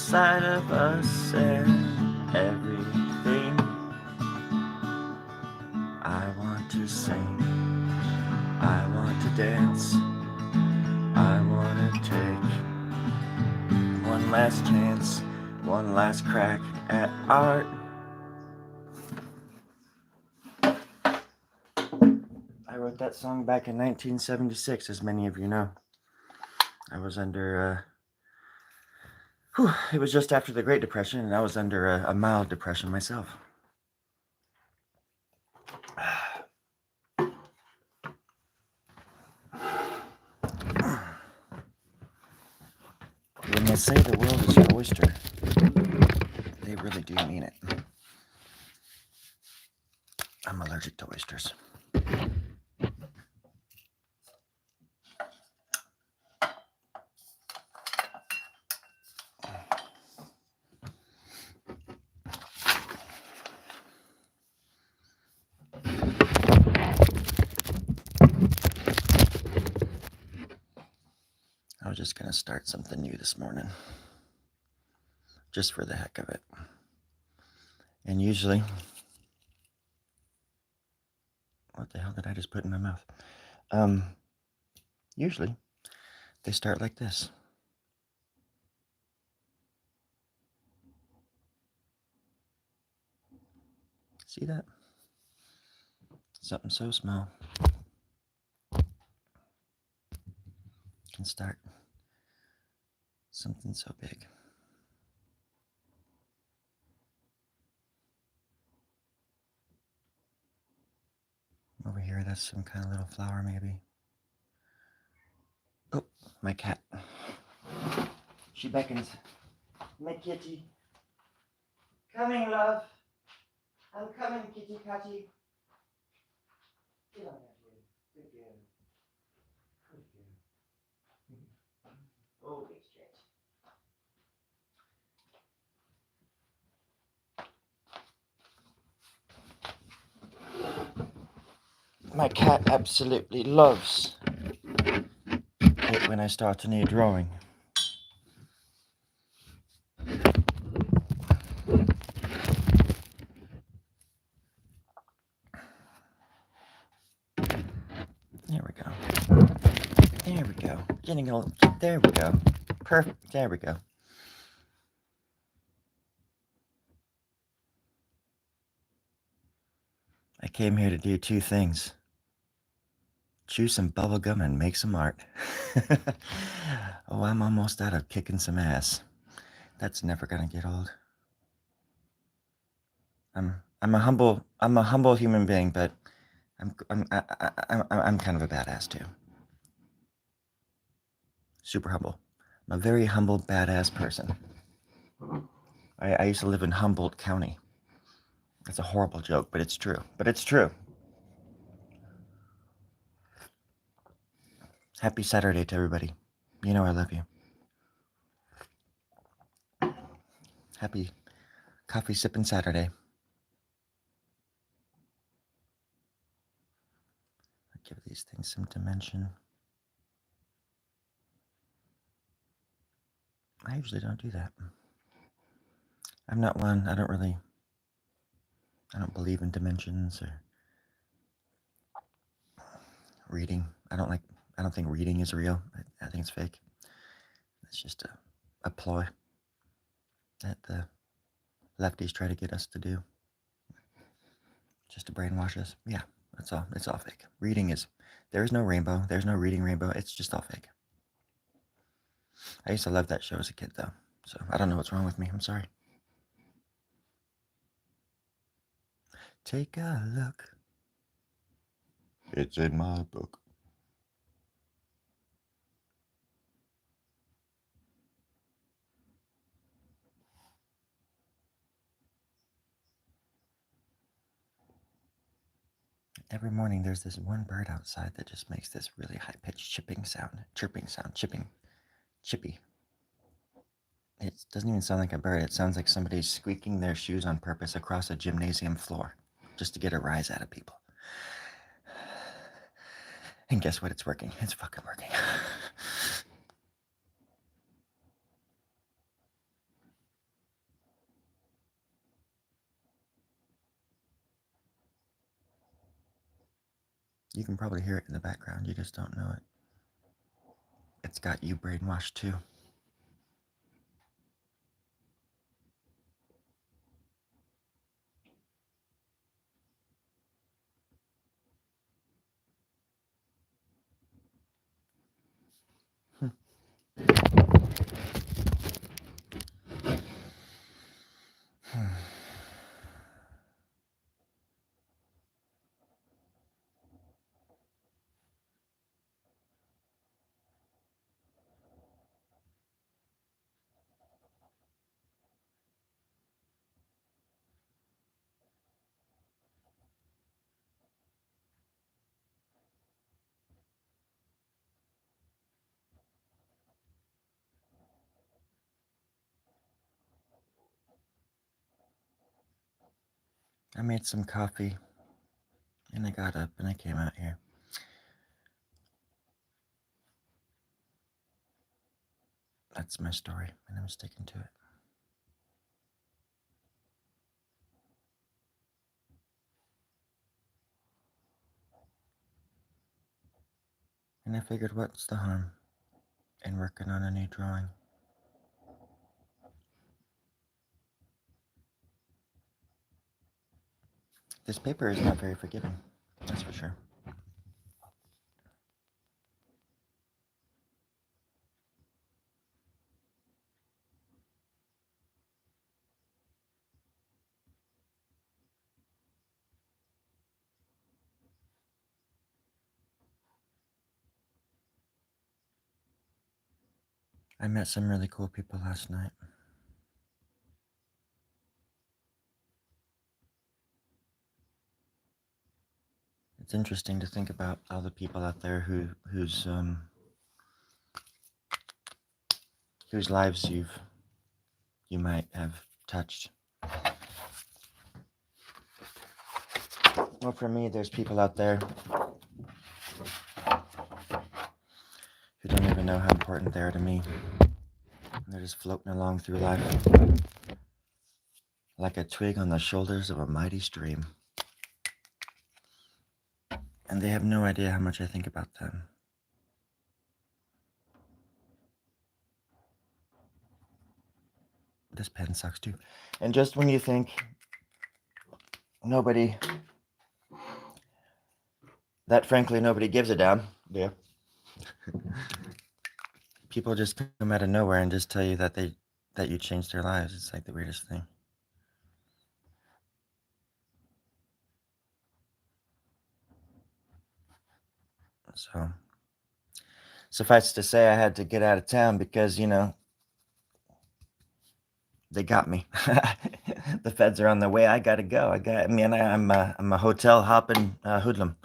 inside of us and everything. I want to sing, I want to dance, I want to take one last chance, one last crack at art. I wrote that song back in 1976, as many of you know. I was under, it was just after the Great Depression, and I was under a mild depression myself. When they say the world is your oyster, they really do mean it. I'm allergic to oysters. I was just gonna start something new this morning, just for the heck of it. And usually, what the hell did I just put in my mouth? Usually, they start like this. See that? Something so small can start something so big. Over here, that's some kind of little flower, maybe. Oh, my cat. She beckons. My kitty. Coming, love. I'm coming, kitty catty. Get on there, kid. Good girl. Good girl. Oh, big stretch. My cat absolutely loves it when I start a new drawing. There we go. There we go. Getting a little, there we go. Perfect. There we go. I came here to do two things. Chew some bubblegum and make some art. Oh, I'm almost out of kicking some ass. That's never gonna get old. I'm a humble human being, but I'm kind of a badass too. Super humble. I'm a very humble, badass person. I used to live in Humboldt County. That's a horrible joke, but it's true. But it's true. Happy Saturday to everybody. You know I love you. Happy coffee sipping Saturday. I give these things some dimension. I usually don't do that. I'm not one. I don't believe in dimensions or reading. I don't think reading is real. I think it's fake. It's just a ploy that the lefties try to get us to do. Just to brainwash us. Yeah, that's all. It's all fake. There is no rainbow. There's no reading rainbow. It's just all fake. I used to love that show as a kid, though. So I don't know what's wrong with me. I'm sorry. Take a look. It's in my book. Every morning there's this one bird outside that just makes this really high-pitched chirping sound. Chippy. It doesn't even sound like a bird. It sounds like somebody's squeaking their shoes on purpose across a gymnasium floor just to get a rise out of people. And guess what? It's working. It's fucking working. You can probably hear it in the background, you just don't know it. It's got you brainwashed too. I made some coffee and I got up and I came out here. That's my story and I'm sticking to it. And I figured, what's the harm in working on a new drawing? This paper is not very forgiving, that's for sure. I met some really cool people last night. It's interesting to think about all the people out there whose lives you might have touched. Well, for me, there's people out there who don't even know how important they are to me. They're just floating along through life like a twig on the shoulders of a mighty stream. And they have no idea how much I think about them. This pen sucks too. And just when you think frankly nobody gives a damn, yeah. People just come out of nowhere and just tell you that you changed their lives. It's like the weirdest thing. So, suffice to say, I had to get out of town because, they got me. The feds are on their way. I gotta go. I'm a hotel hopping hoodlum.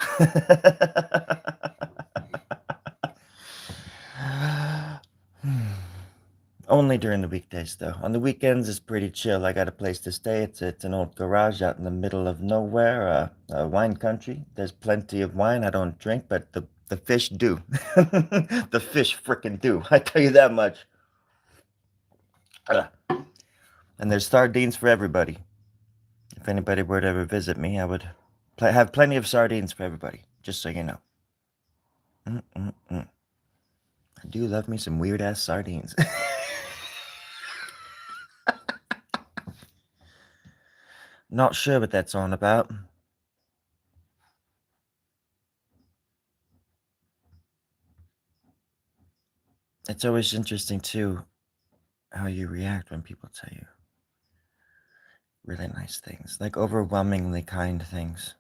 Only during the weekdays, though. On the weekends, it's pretty chill. I got a place to stay. It's an old garage out in the middle of nowhere, wine country. There's plenty of wine. I don't drink, but the fish do. The fish frickin' do. I tell you that much. And there's sardines for everybody. If anybody were to ever visit me, I would have plenty of sardines for everybody, just so you know. I do love me some weird-ass sardines. Not sure what that's on about. It's always interesting, too, how you react when people tell you really nice things, like overwhelmingly kind things,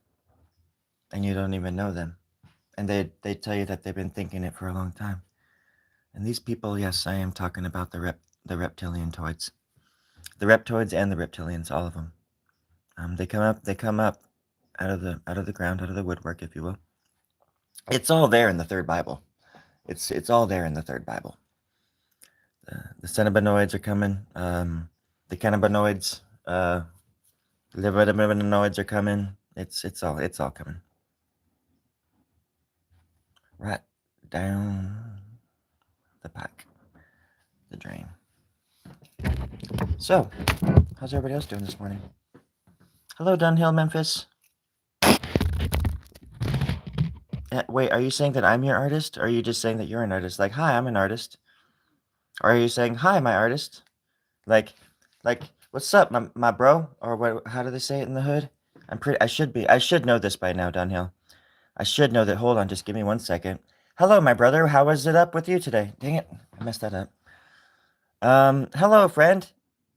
and you don't even know them. And they tell you that they've been thinking it for a long time. And these people, yes, I am talking about the reptilian-toids. The reptoids and the reptilians, all of them. They come up out of the ground, out of the woodwork, if you will. It's all there in the third Bible. It's all there in the third Bible. The cannabinoids are coming. The cannabinoids, the cannabinoids are coming. It's all coming. Right down the pipe, the drain. So, how's everybody else doing this morning? Hello, Dunhill, Memphis. wait, are you saying that I'm your artist? Or are you just saying that you're an artist? Like, hi, I'm an artist. Or are you saying, hi, my artist? Like, like, what's up, my bro? Or what? How do they say it in the hood? I should know this by now, Dunhill. I should know that. Hold on, just give me 1 second. Hello, my brother. How is it up with you today? Dang it, I messed that up. Hello, friend.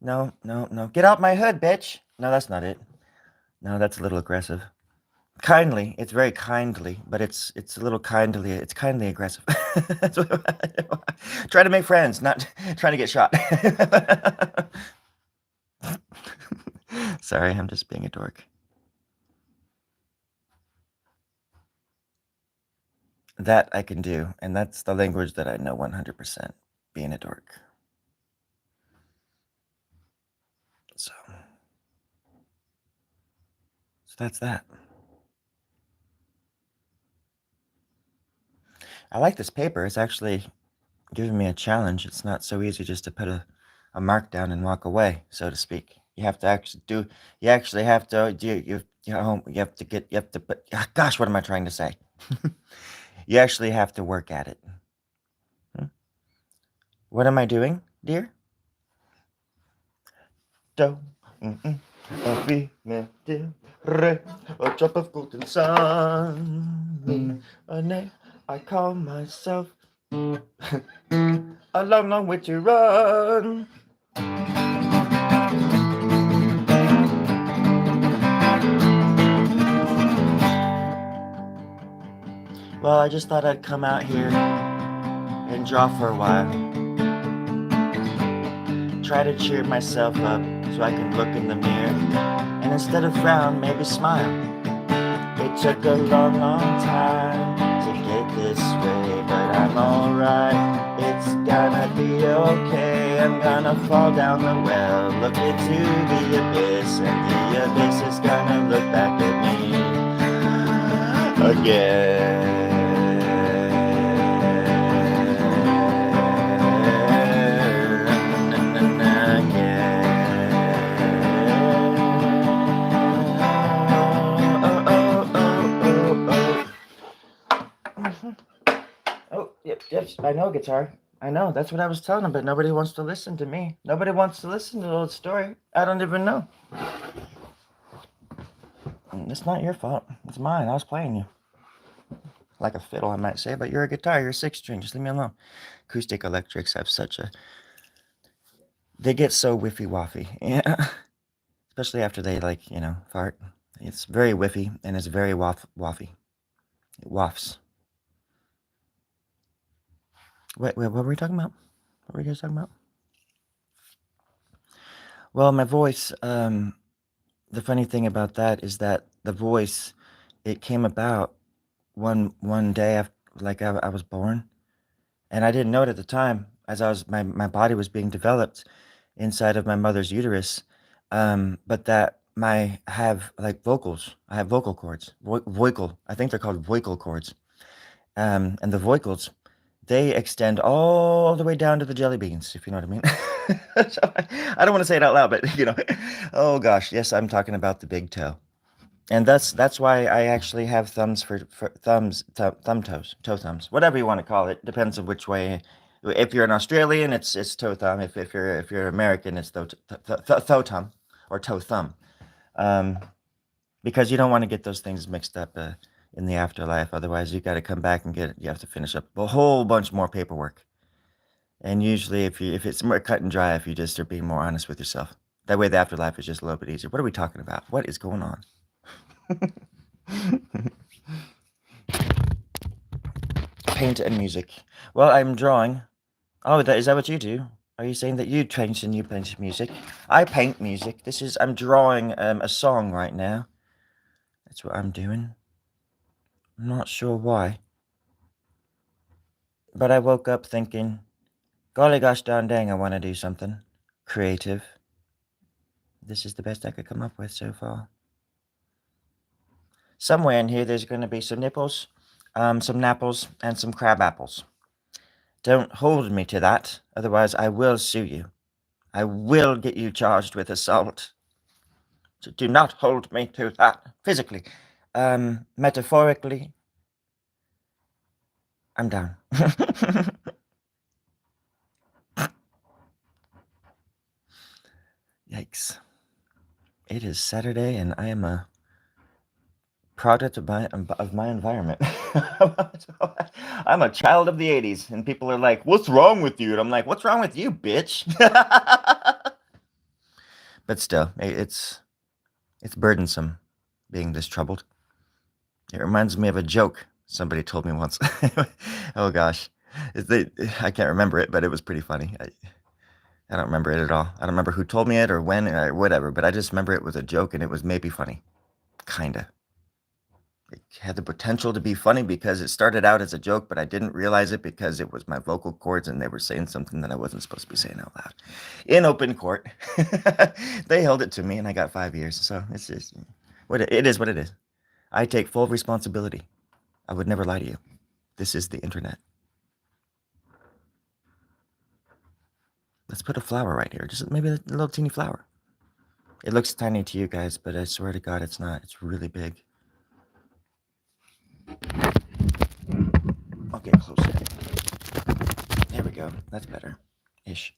No, no, no. Get out my hood, bitch. No, that's not it. No, that's a little aggressive. Kindly, it's very kindly, but it's a little kindly. It's kindly aggressive. Try to make friends, not trying to get shot. Sorry, I'm just being a dork. That I can do, and that's the language that I know 100%, being a dork. So that's that. I like this paper. It's actually giving me a challenge. It's not so easy just to put a mark down and walk away, so to speak. You have to actually do. You actually have to. You have to get. You have to put. Gosh, what am I trying to say? You actually have to work at it. What am I doing, dear? Do. A fi me di re. A drop of golden sun. I call myself a long, long way to run. Well, I just thought I'd come out here and draw for a while. Try to cheer myself up so I can look in the mirror. And instead of frown, maybe smile. It took a long, long time to get this way, but I'm alright. It's gonna be okay. I'm gonna fall down the well, look into the abyss, and the abyss is gonna look back at me again. Oh, yep, I know guitar. I know, that's what I was telling him, but nobody wants to listen to me. Nobody wants to listen to the old story. I don't even know. It's not your fault. It's mine. I was playing you. Like a fiddle, I might say, but you're a guitar. You're a 6-string. Just leave me alone. Acoustic electrics have such a... They get so whiffy-waffy. Yeah. Especially after they, like, fart. It's very whiffy, and it's very waffy. It wafts. Wait, what were we talking about? What were you guys talking about? Well, my voice, the funny thing about that is that the voice, it came about one day after, like I was born, and I didn't know it at the time, as my body was being developed inside of my mother's uterus, but that I have like vocals. I have vocal cords, voical. I think they're called voical cords, and the vocals, they extend all the way down to the jelly beans, if you know what I mean. So I don't want to say it out loud, but oh gosh, yes, I'm talking about the big toe. And that's why I actually have thumbs for thumbs, thumb toes, toe thumbs, whatever you want to call it. Depends on which way. If you're an Australian, it's toe thumb. If you're American, it's toe thumb or toe thumb. Because you don't want to get those things mixed up in the afterlife. Otherwise, you got to come back and you have to finish up a whole bunch more paperwork. And usually, if it's more cut and dry, if you just are being more honest with yourself, that way the afterlife is just a little bit easier. What are we talking about? What is going on? Paint and music. Well, I'm drawing. Oh, is that what you do? Are you saying that you paint and you paint music? I paint music. I'm drawing a song right now. That's what I'm doing. I'm not sure why. But I woke up thinking, golly gosh darn dang, I want to do something creative. This is the best I could come up with so far. Somewhere in here, there's going to be some nipples, some napples, and some crab apples. Don't hold me to that, otherwise I will sue you. I will get you charged with assault. So do not hold me to that physically. Metaphorically, I'm down. Yikes. It is Saturday and I am a product of my environment. I'm a child of the 80s and people are like, "What's wrong with you?" And I'm like, "What's wrong with you, bitch?" But still, it's burdensome being this troubled. It reminds me of a joke somebody told me once. Oh gosh. I can't remember it, but it was pretty funny. I don't remember it at all. I don't remember who told me it or when or whatever, but I just remember it was a joke and it was maybe funny. Kinda. It had the potential to be funny because it started out as a joke, but I didn't realize it because it was my vocal cords and they were saying something that I wasn't supposed to be saying out loud. In open court. They held it to me and I got 5 years. So it's just it is what it is. I take full responsibility. I would never lie to you. This is the internet. Let's put a flower right here. Just maybe a little teeny flower. It looks tiny to you guys, but I swear to God, it's not. It's really big. I'll get closer. There we go. That's better. Ish.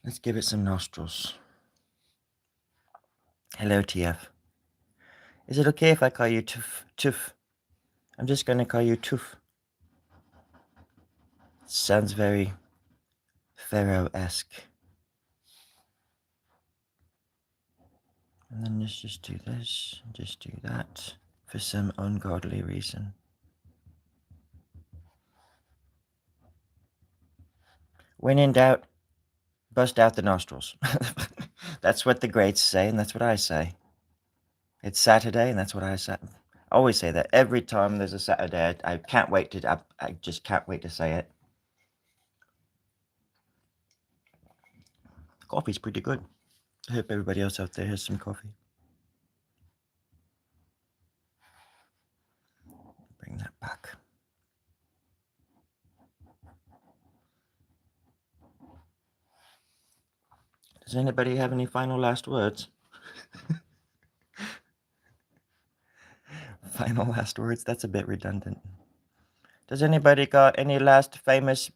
Let's give it some nostrils. Hello, TF. Is it okay if I call you Toof? Toof. I'm just gonna call you Toof. Sounds very Pharaoh-esque. And then let's just do this, just do that, for some ungodly reason. When in doubt, bust out the nostrils. That's what the greats say, and that's what I say. It's Saturday, and that's what I say. I always say that every time there's a Saturday. I can't wait to. I just can't wait to say it. Coffee's pretty good. I hope everybody else out there has some coffee. Bring that back. Does anybody have any final last words? Final last words? That's a bit redundant. Does anybody got any last famous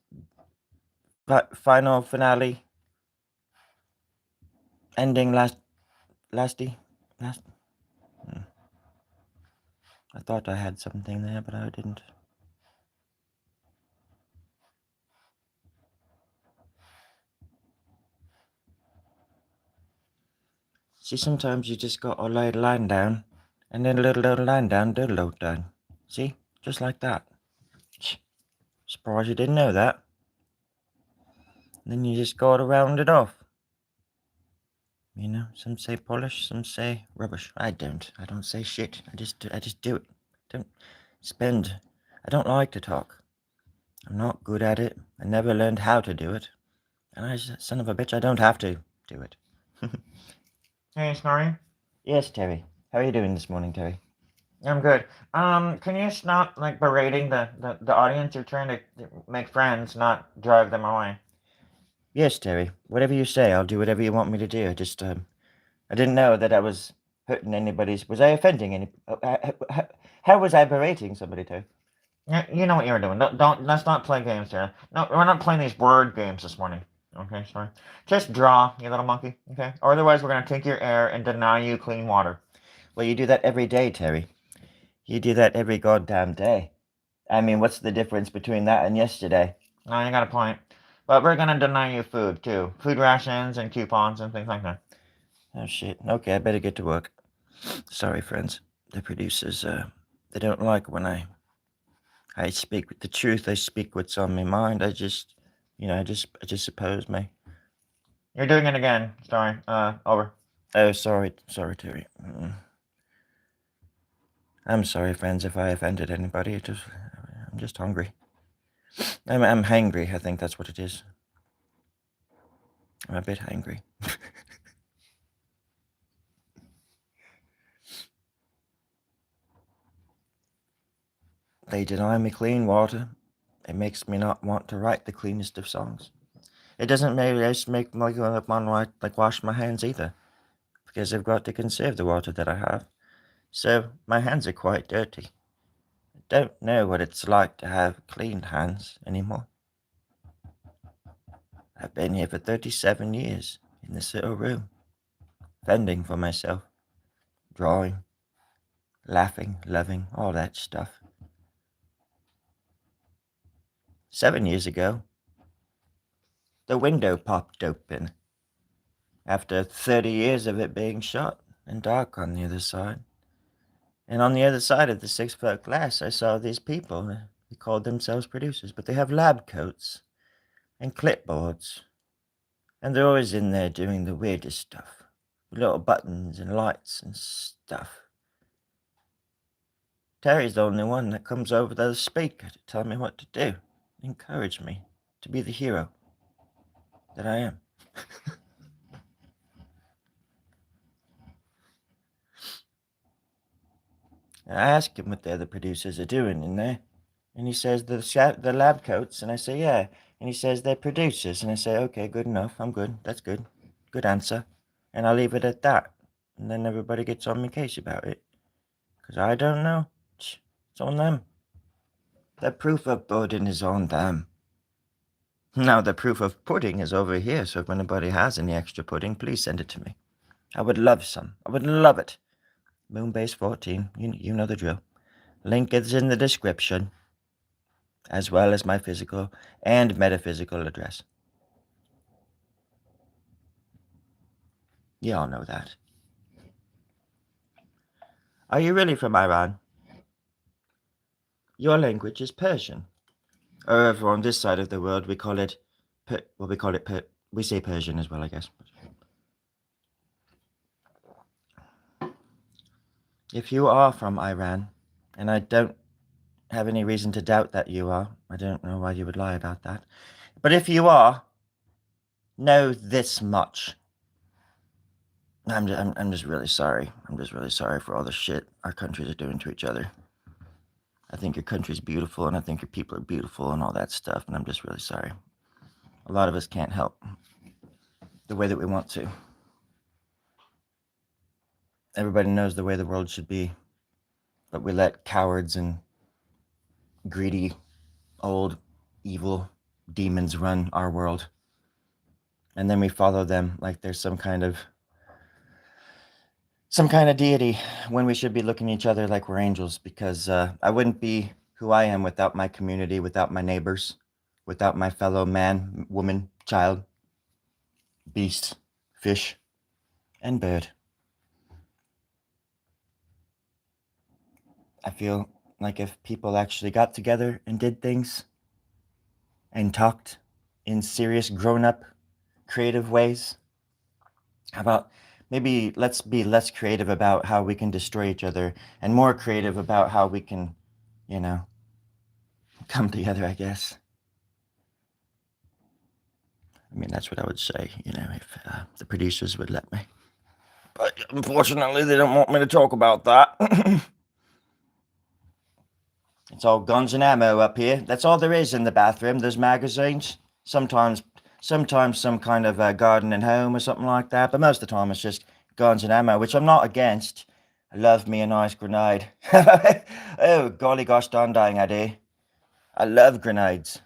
final finale? Ending lasty? Last? I thought I had something there, but I didn't. See, sometimes you just gotta lay the line down, and then a little line down, doodle down. See? Just like that. Surprised you didn't know that. And then you just gotta round it off. You know, some say polish, some say rubbish. I don't say shit. I just do it. Don't spend. I don't like to talk. I'm not good at it. I never learned how to do it. And I just, son of a bitch, I don't have to do it. Hey, Snorri? Yes, Terry. How are you doing this morning, Terry? I'm good. Can you stop like berating the audience? You're trying to make friends, not drive them away. Yes, Terry. Whatever you say, I'll do whatever you want me to do. I just I didn't know that I was hurting anybody's. Was I offending any? How was I berating somebody, Terry? Yeah, you know what you were doing. Don't let's not play games here. No, we're not playing these word games this morning. Okay, sorry. Just draw, you little monkey. Okay. Or otherwise, we're gonna take your air and deny you clean water. Well, you do that every day, Terry. You do that every goddamn day. I mean, what's the difference between that and yesterday? No, you got a point. But we're gonna deny you food too. Food rations and coupons and things like that. Oh shit. Okay, I better get to work. Sorry, friends. The producers, they don't like when I speak with the truth. I speak what's on my mind. I just, I just suppose me. You're doing it again. Sorry. Over. Oh, sorry, Terry. I'm sorry, friends, if I offended anybody. I'm just hungry. I'm hangry. I think that's what it is. I'm a bit hangry. They deny me clean water It makes me not want to write the cleanest of songs. It doesn't make me want to wash my hands either, because I've got to conserve the water that I have. So my hands are quite dirty. I don't know what it's like to have clean hands anymore. I've been here for 37 years in this little room, fending for myself, drawing, laughing, loving, all that stuff. 7 years ago, the window popped open after 30 years of it being shut and dark on the other side. And on the other side of the 6-foot glass, I saw these people. They called themselves producers, but they have lab coats and clipboards. And they're always in there doing the weirdest stuff. Little buttons and lights and stuff. Terry's the only one that comes over to the speaker to tell me what to do. Encourage me to be the hero that I am. And I ask him what the other producers are doing in there. And he says, the lab coats. And I say, yeah. And he says, they're producers. And I say, okay, good enough. I'm good. That's good. Good answer. And I'll leave it at that. And then everybody gets on my case about it. Because I don't know. It's on them. The proof of pudding is on them. Now the proof of pudding is over here, so if anybody has any extra pudding, please send it to me. I would love some. I would love it. Moonbase 14, you know the drill. Link is in the description, as well as my physical and metaphysical address. You all know that. Are you really from Iran? Your language is Persian. Or over on this side of the world, we call it, we say Persian as well, I guess. If you are from Iran, and I don't have any reason to doubt that you are, I don't know why you would lie about that, but if you are, know this much. I'm just really sorry. I'm just really sorry for all the shit our countries are doing to each other. I think your country's beautiful, and I think your people are beautiful and all that stuff, and I'm just really sorry. A lot of us can't help the way that we want to. Everybody knows the way the world should be, but we let cowards and greedy, old, evil demons run our world. And then we follow them like there's some kind of deity, when we should be looking at each other like we're angels, because I wouldn't be who I am without my community, without my neighbors, without my fellow man, woman, child, beast, fish, and bird. I feel like if people actually got together and did things and talked in serious, grown-up, creative ways, how about maybe let's be less creative about how we can destroy each other and more creative about how we can, come together, I guess. I mean, that's what I would say, if the producers would let me. But unfortunately, they don't want me to talk about that. It's all guns and ammo up here. That's all there is in the bathroom. There's magazines. Sometimes some kind of garden and home or something like that. But most of the time, it's just guns and ammo, which I'm not against. I love me a nice grenade. Oh, golly gosh darn dang, I do. I love grenades.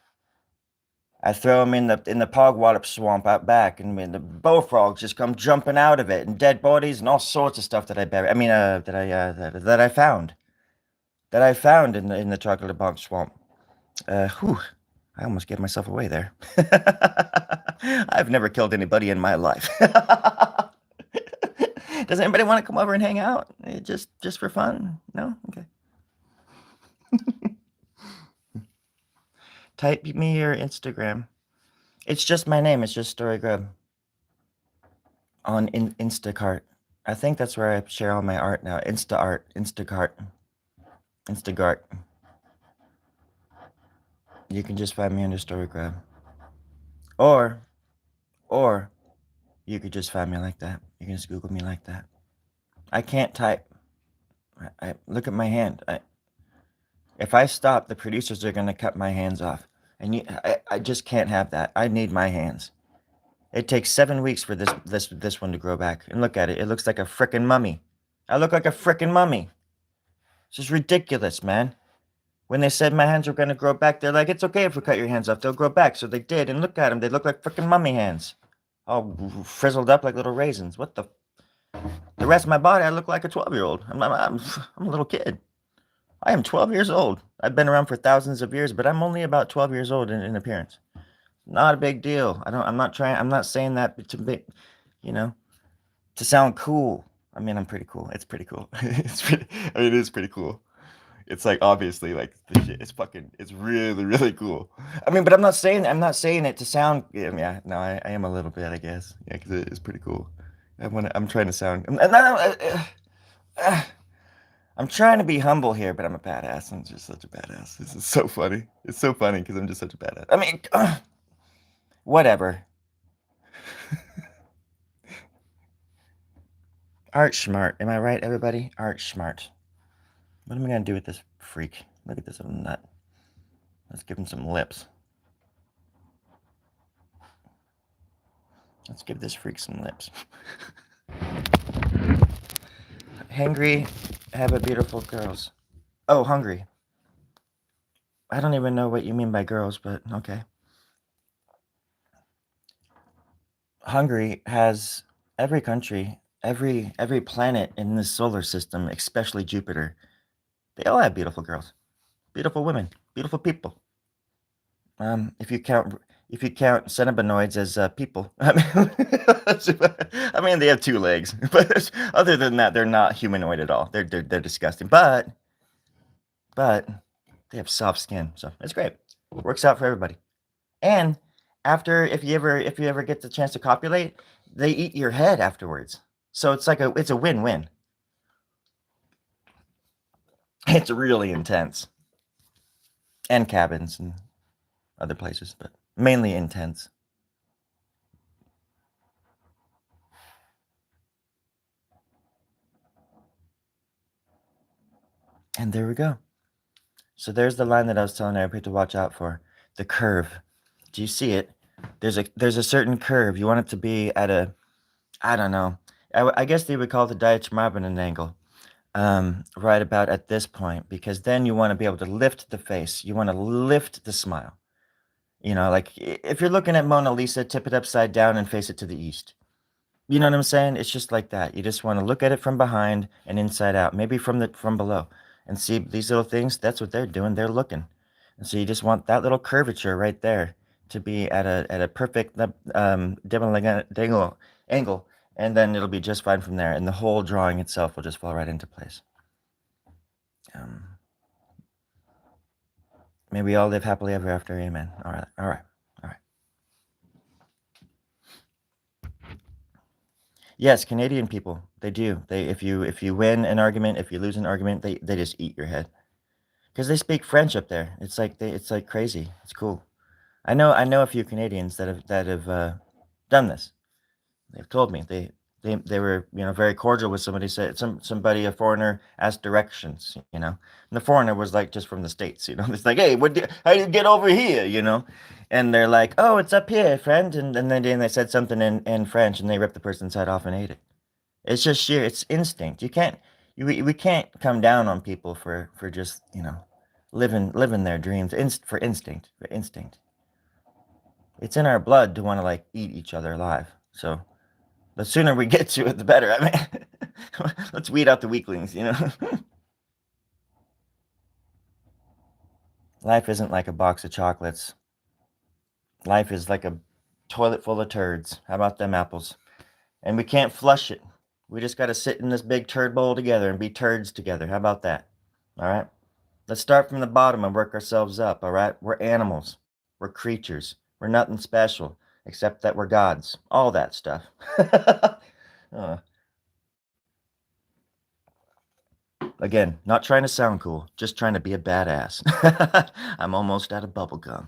I throw them in the Pogwallop swamp out back, and the bullfrogs just come jumping out of it, and dead bodies and all sorts of stuff that I bury. I mean, that I found. That I found in the Chocolate Bog swamp. Whew, I almost gave myself away there. I've never killed anybody in my life. Does anybody want to come over and hang out? Just for fun? No? Okay. Type me your Instagram. It's just my name. It's just Story Grub. On Instacart. I think that's where I share all my art now. Instacart. You can just find me under Story Grub. Or you could just find me like that. You can just Google me like that. I can't type. I look at my hand. If I stop, the producers are going to cut my hands off. And I just can't have that. I need my hands. It takes 7 weeks for this one to grow back. And look at it. It looks like a frickin' mummy. I look like a frickin' mummy. It's just ridiculous, man. When they said my hands were gonna grow back, they're like, it's okay if we cut your hands off. They'll grow back. So they did. And look at them. They look like frickin' mummy hands. All frizzled up like little raisins. What the? The rest of my body, I look like a 12-year-old. I'm a little kid. I am 12 years old. I've been around for thousands of years, but I'm only about 12 years old in appearance. Not a big deal. I'm not saying that to be, you know, to sound cool. I mean, I'm pretty cool. It's pretty cool. It is pretty cool. It's like obviously like the shit. It's really really cool. I mean, but I'm not saying it to sound. Yeah, no, I am a little bit, I guess. Yeah, because it is pretty cool. I'm trying to sound. I'm trying to be humble here, but I'm a badass. I'm just such a badass. This is so funny. It's so funny because I'm just such a badass. I mean, whatever. Art smart. Am I right, everybody? Art smart. What am I going to do with this freak? Look at this little nut. Let's give him some lips. Let's give this freak some lips. Hangry, have a beautiful girls. Oh, hungry. I don't even know what you mean by girls, but okay. Hungary has every country, every planet in this solar system, especially Jupiter. They all have beautiful girls, beautiful women, beautiful people. If you count cenobites as people, I mean they have 2 legs, but other than that, they're not humanoid at all. They're disgusting, but they have soft skin, so it's great. Works out for everybody. And after, if you ever get the chance to copulate, they eat your head afterwards. So it's a win-win. It's really intense. And cabins and other places, but mainly intense. And there we go. So there's the line that I was telling everybody to watch out for. The curve. Do you see it? There's a certain curve. You want it to be at a, I don't know. I guess they would call it the diatribulin angle. Right about at this point, because then you want to be able to lift the face. You want to lift the smile. Like if you're looking at Mona Lisa, tip it upside down and face it to the east. You know what I'm saying? It's just like that. You just want to look at it from behind and inside out, maybe from below, and see these little things. That's what they're doing. They're looking, and so you just want that little curvature right there to be at a perfect angle, and then it'll be just fine from there, and the whole drawing itself will just fall right into place. May we all live happily ever after. Amen. All right. Yes, Canadian people, they do. If you win an argument, if you lose an argument, they just eat your head. Because they speak French up there. It's like crazy. It's cool. I know a few Canadians that have done this. They've told me they were very cordial with somebody. Said a foreigner asked directions, and the foreigner was like just from the States. It's like, hey, how do you get over here? And they're like, oh, it's up here, friend. And then they said something in French, and they ripped the person's head off and ate it. It's just sheer. It's instinct. We can't come down on people for just living their dreams for instinct. It's in our blood to want to like eat each other alive. So the sooner we get to it, the better. I mean, let's weed out the weaklings. Life isn't like a box of chocolates. Life is like a toilet full of turds. How about them apples? And we can't flush it. We just got to sit in this big turd bowl together and be turds together. How about that? All right? Let's start from the bottom and work ourselves up. All right? We're animals. We're creatures. We're nothing special except that we're gods. All that stuff. Again, not trying to sound cool, just trying to be a badass. I'm almost out of bubblegum.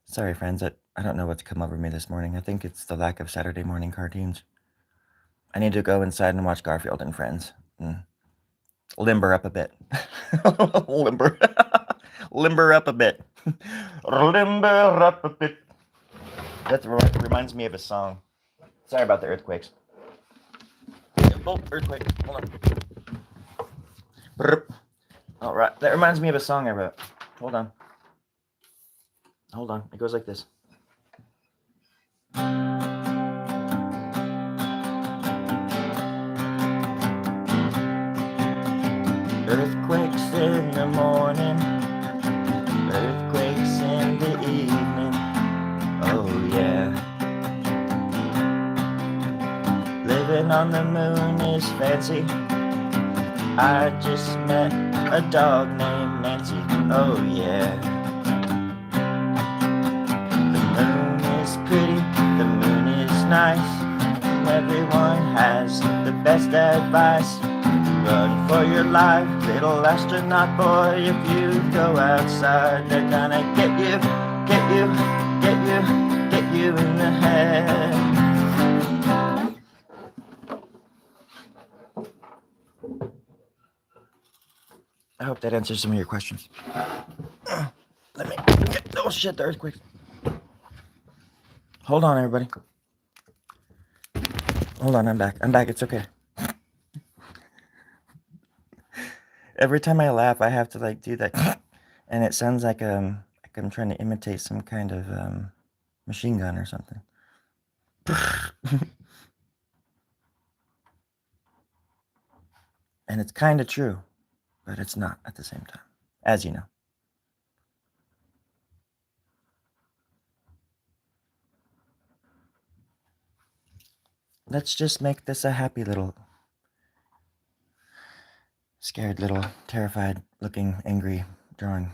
Sorry, friends. I don't know what's come over me this morning. I think it's the lack of Saturday morning cartoons. I need to go inside and watch Garfield and Friends. Limber up a bit. Limber. Limber up a bit. Limber up a bit. That reminds me of a song. Sorry about the earthquakes. Oh, earthquake. Hold on. Brr. All right. That reminds me of a song I wrote. Hold on. Hold on. It goes like this. Earthquakes in the morning, earthquakes in the evening. Oh yeah. Living on the moon is fancy. I just met a dog named Nancy. Oh yeah. The moon is pretty, the moon is nice. Everyone has the best advice. Run for your life, little astronaut boy. If you go outside, they're gonna get you, get you, get you, get you in the head. I hope that answers some of your questions. Let me get, oh shit, the earthquake. Hold on, everybody. Hold on, I'm back. I'm back, it's okay. Every time I laugh, I have to like do that, and it sounds like I'm trying to imitate some kind of machine gun or something. And it's kind of true, but it's not at the same time, as you know. Let's just make this a happy little, scared little, terrified looking, angry drawing.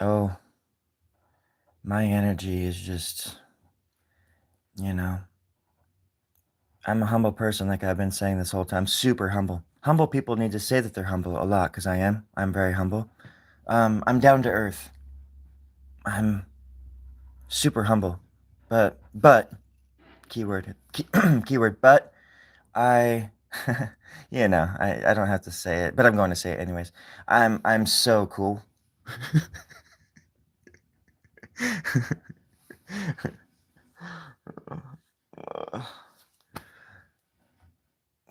Oh, my energy is just, you know, I'm a humble person, like I've been saying this whole time. Super humble. Humble people need to say that they're humble a lot, because I am. I'm very humble. I'm down to earth. I'm super humble. But, keyword, keyword, but, I, you know, I don't have to say it, but I'm going to say it anyways. I'm so cool.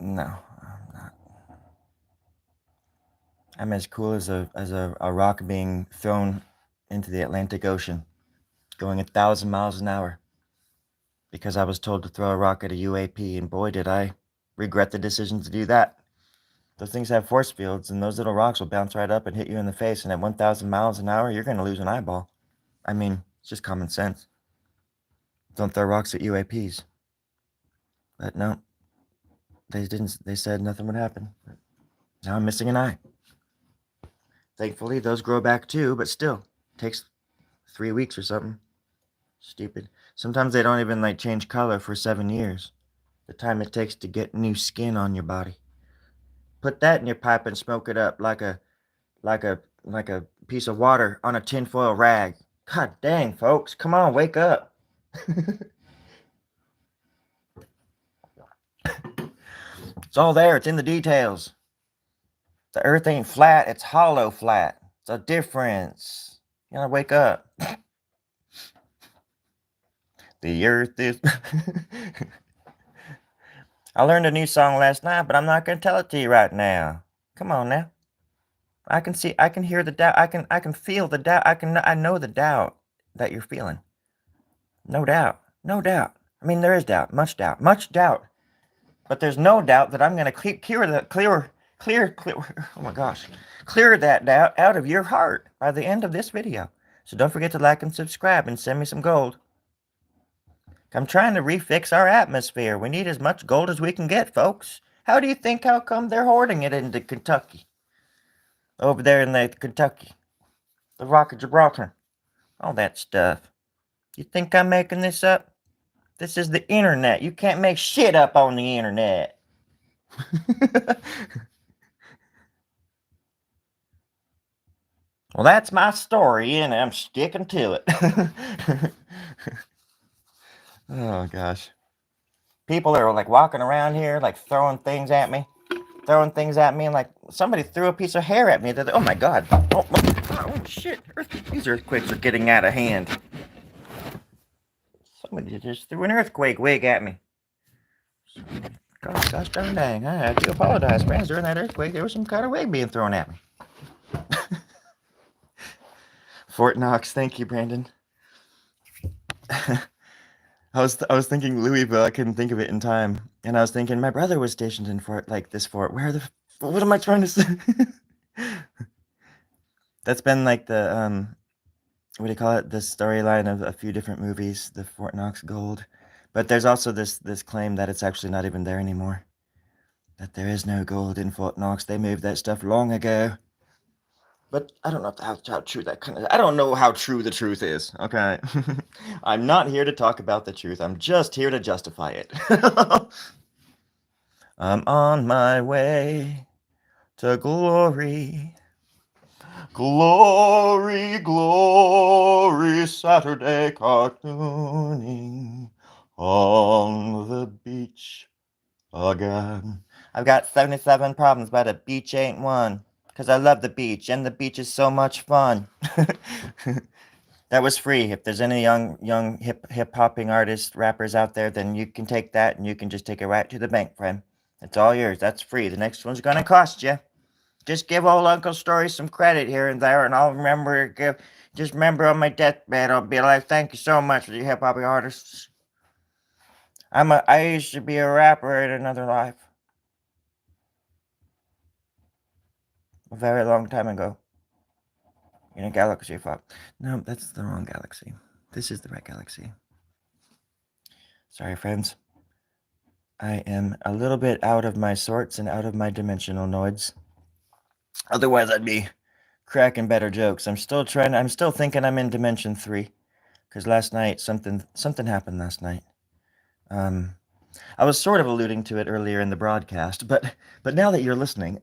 No, I'm not. I'm as cool as a rock being thrown into the Atlantic Ocean, going 1,000 miles an hour, because I was told to throw a rock at a UAP, and boy, did I regret the decision to do that. Those things have force fields, and those little rocks will bounce right up and hit you in the face, and at 1,000 miles an hour, you're going to lose an eyeball. I mean, it's just common sense. Don't throw rocks at UAPs. But no, they didn't. They said nothing would happen. Now I'm missing an eye. Thankfully, those grow back too, but still, takes 3 weeks or something. Stupid. Sometimes they don't even like change color for 7 years. The time it takes to get new skin on your body. Put that in your pipe and smoke it up like a piece of water on a tinfoil rag. God dang, folks, come on, wake up. It's all there. It's in the details. The earth ain't flat. It's hollow flat. It's a difference. You gotta wake up. The earth is... I learned a new song last night, but I'm not gonna tell it to you right now. Come on now. I can hear the doubt. I can feel the doubt. I know the doubt that you're feeling. No doubt. No doubt. I mean, there is doubt. Much doubt. Much doubt. But there's no doubt that I'm going to clear, oh my gosh, clear that doubt out of your heart by the end of this video. So don't forget to like and subscribe and send me some gold. I'm trying to refix our atmosphere. We need as much gold as we can get, folks. How do you think how come they're hoarding it into Kentucky? Over there in the Kentucky. The Rock of Gibraltar. All that stuff. You think I'm making this up? This is the internet. You can't make shit up on the internet. Well, that's my story, and I'm sticking to it. Oh, gosh. People are like walking around here, like throwing things at me. And like somebody threw a piece of hair at me. Oh my god. Oh shit. These earthquakes are getting out of hand. Somebody just threw an earthquake wig at me. Gosh darn dang. I do apologize, friends. During that earthquake, there was some kind of wig being thrown at me. Fort Knox. Thank you, Brandon. I was thinking Louisville. I couldn't think of it in time, and I was thinking my brother was stationed in fort. What am I trying to say? That's been like the what do you call it? The storyline of a few different movies, the Fort Knox Gold. But there's also this claim that it's actually not even there anymore. That there is no gold in Fort Knox. They moved that stuff long ago. But I don't know how true that kind of. I don't know how true the truth is. Okay, I'm not here to talk about the truth. I'm just here to justify it. I'm on my way to glory. Glory, glory, Saturday cartooning on the beach again. I've got 77 problems, but a beach ain't one. Because I love the beach, and the beach is so much fun. That was free. If there's any young hip hopping artists, rappers out there, then you can take that and you can just take it right to the bank, friend. It's all yours. That's free. The next one's gonna cost you. Just give old Uncle Story some credit here and there, and I'll just remember on my deathbed, I'll be like, thank you so much for the hip hop artists. I used to be a rapper in another life. A very long time ago. In a galaxy far. No, that's the wrong galaxy. This is the right galaxy. Sorry, friends. I am a little bit out of my sorts and out of my dimensional noids. Otherwise, I'd be cracking better jokes. I'm still thinking I'm in Dimension 3. Because last night, something happened last night. I was sort of alluding to it earlier in the broadcast, but now that you're listening,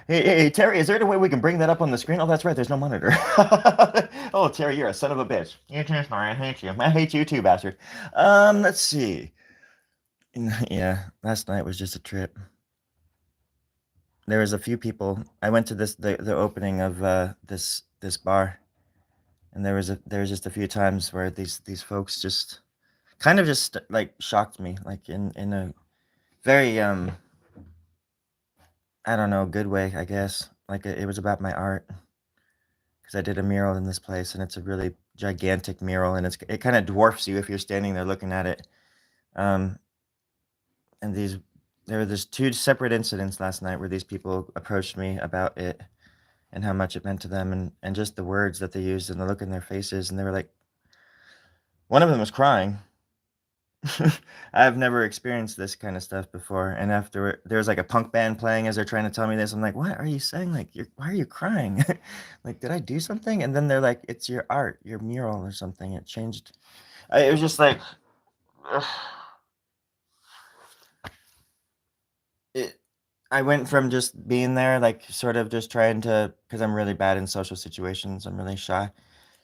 hey, Terry, is there any way we can bring that up on the screen? Oh, that's right, there's no monitor. Oh, Terry, you're a son of a bitch. You too, Snorri, I hate you. I hate you too, bastard. Let's see. Yeah, last night was just a trip. There was a few people. I went to the opening of this bar, and there was just a few times where these folks just kind of just like shocked me, like in a very I don't know, good way, I guess. Like it was about my art because I did a mural in this place, and it's a really gigantic mural, and it kind of dwarfs you if you're standing there looking at it. Um, and there were just two separate incidents last night where these people approached me about it and how much it meant to them, and just the words that they used and the look in their faces, and they were like, one of them was crying. I've never experienced this kind of stuff before. And after there was like a punk band playing as they're trying to tell me this, I'm like, what are you saying? Like, why are you crying? Like, did I do something? And then they're like, it's your art, your mural or something. It changed. It was just like, it. I went from just being there, like, sort of just trying to, because I'm really bad in social situations. I'm really shy.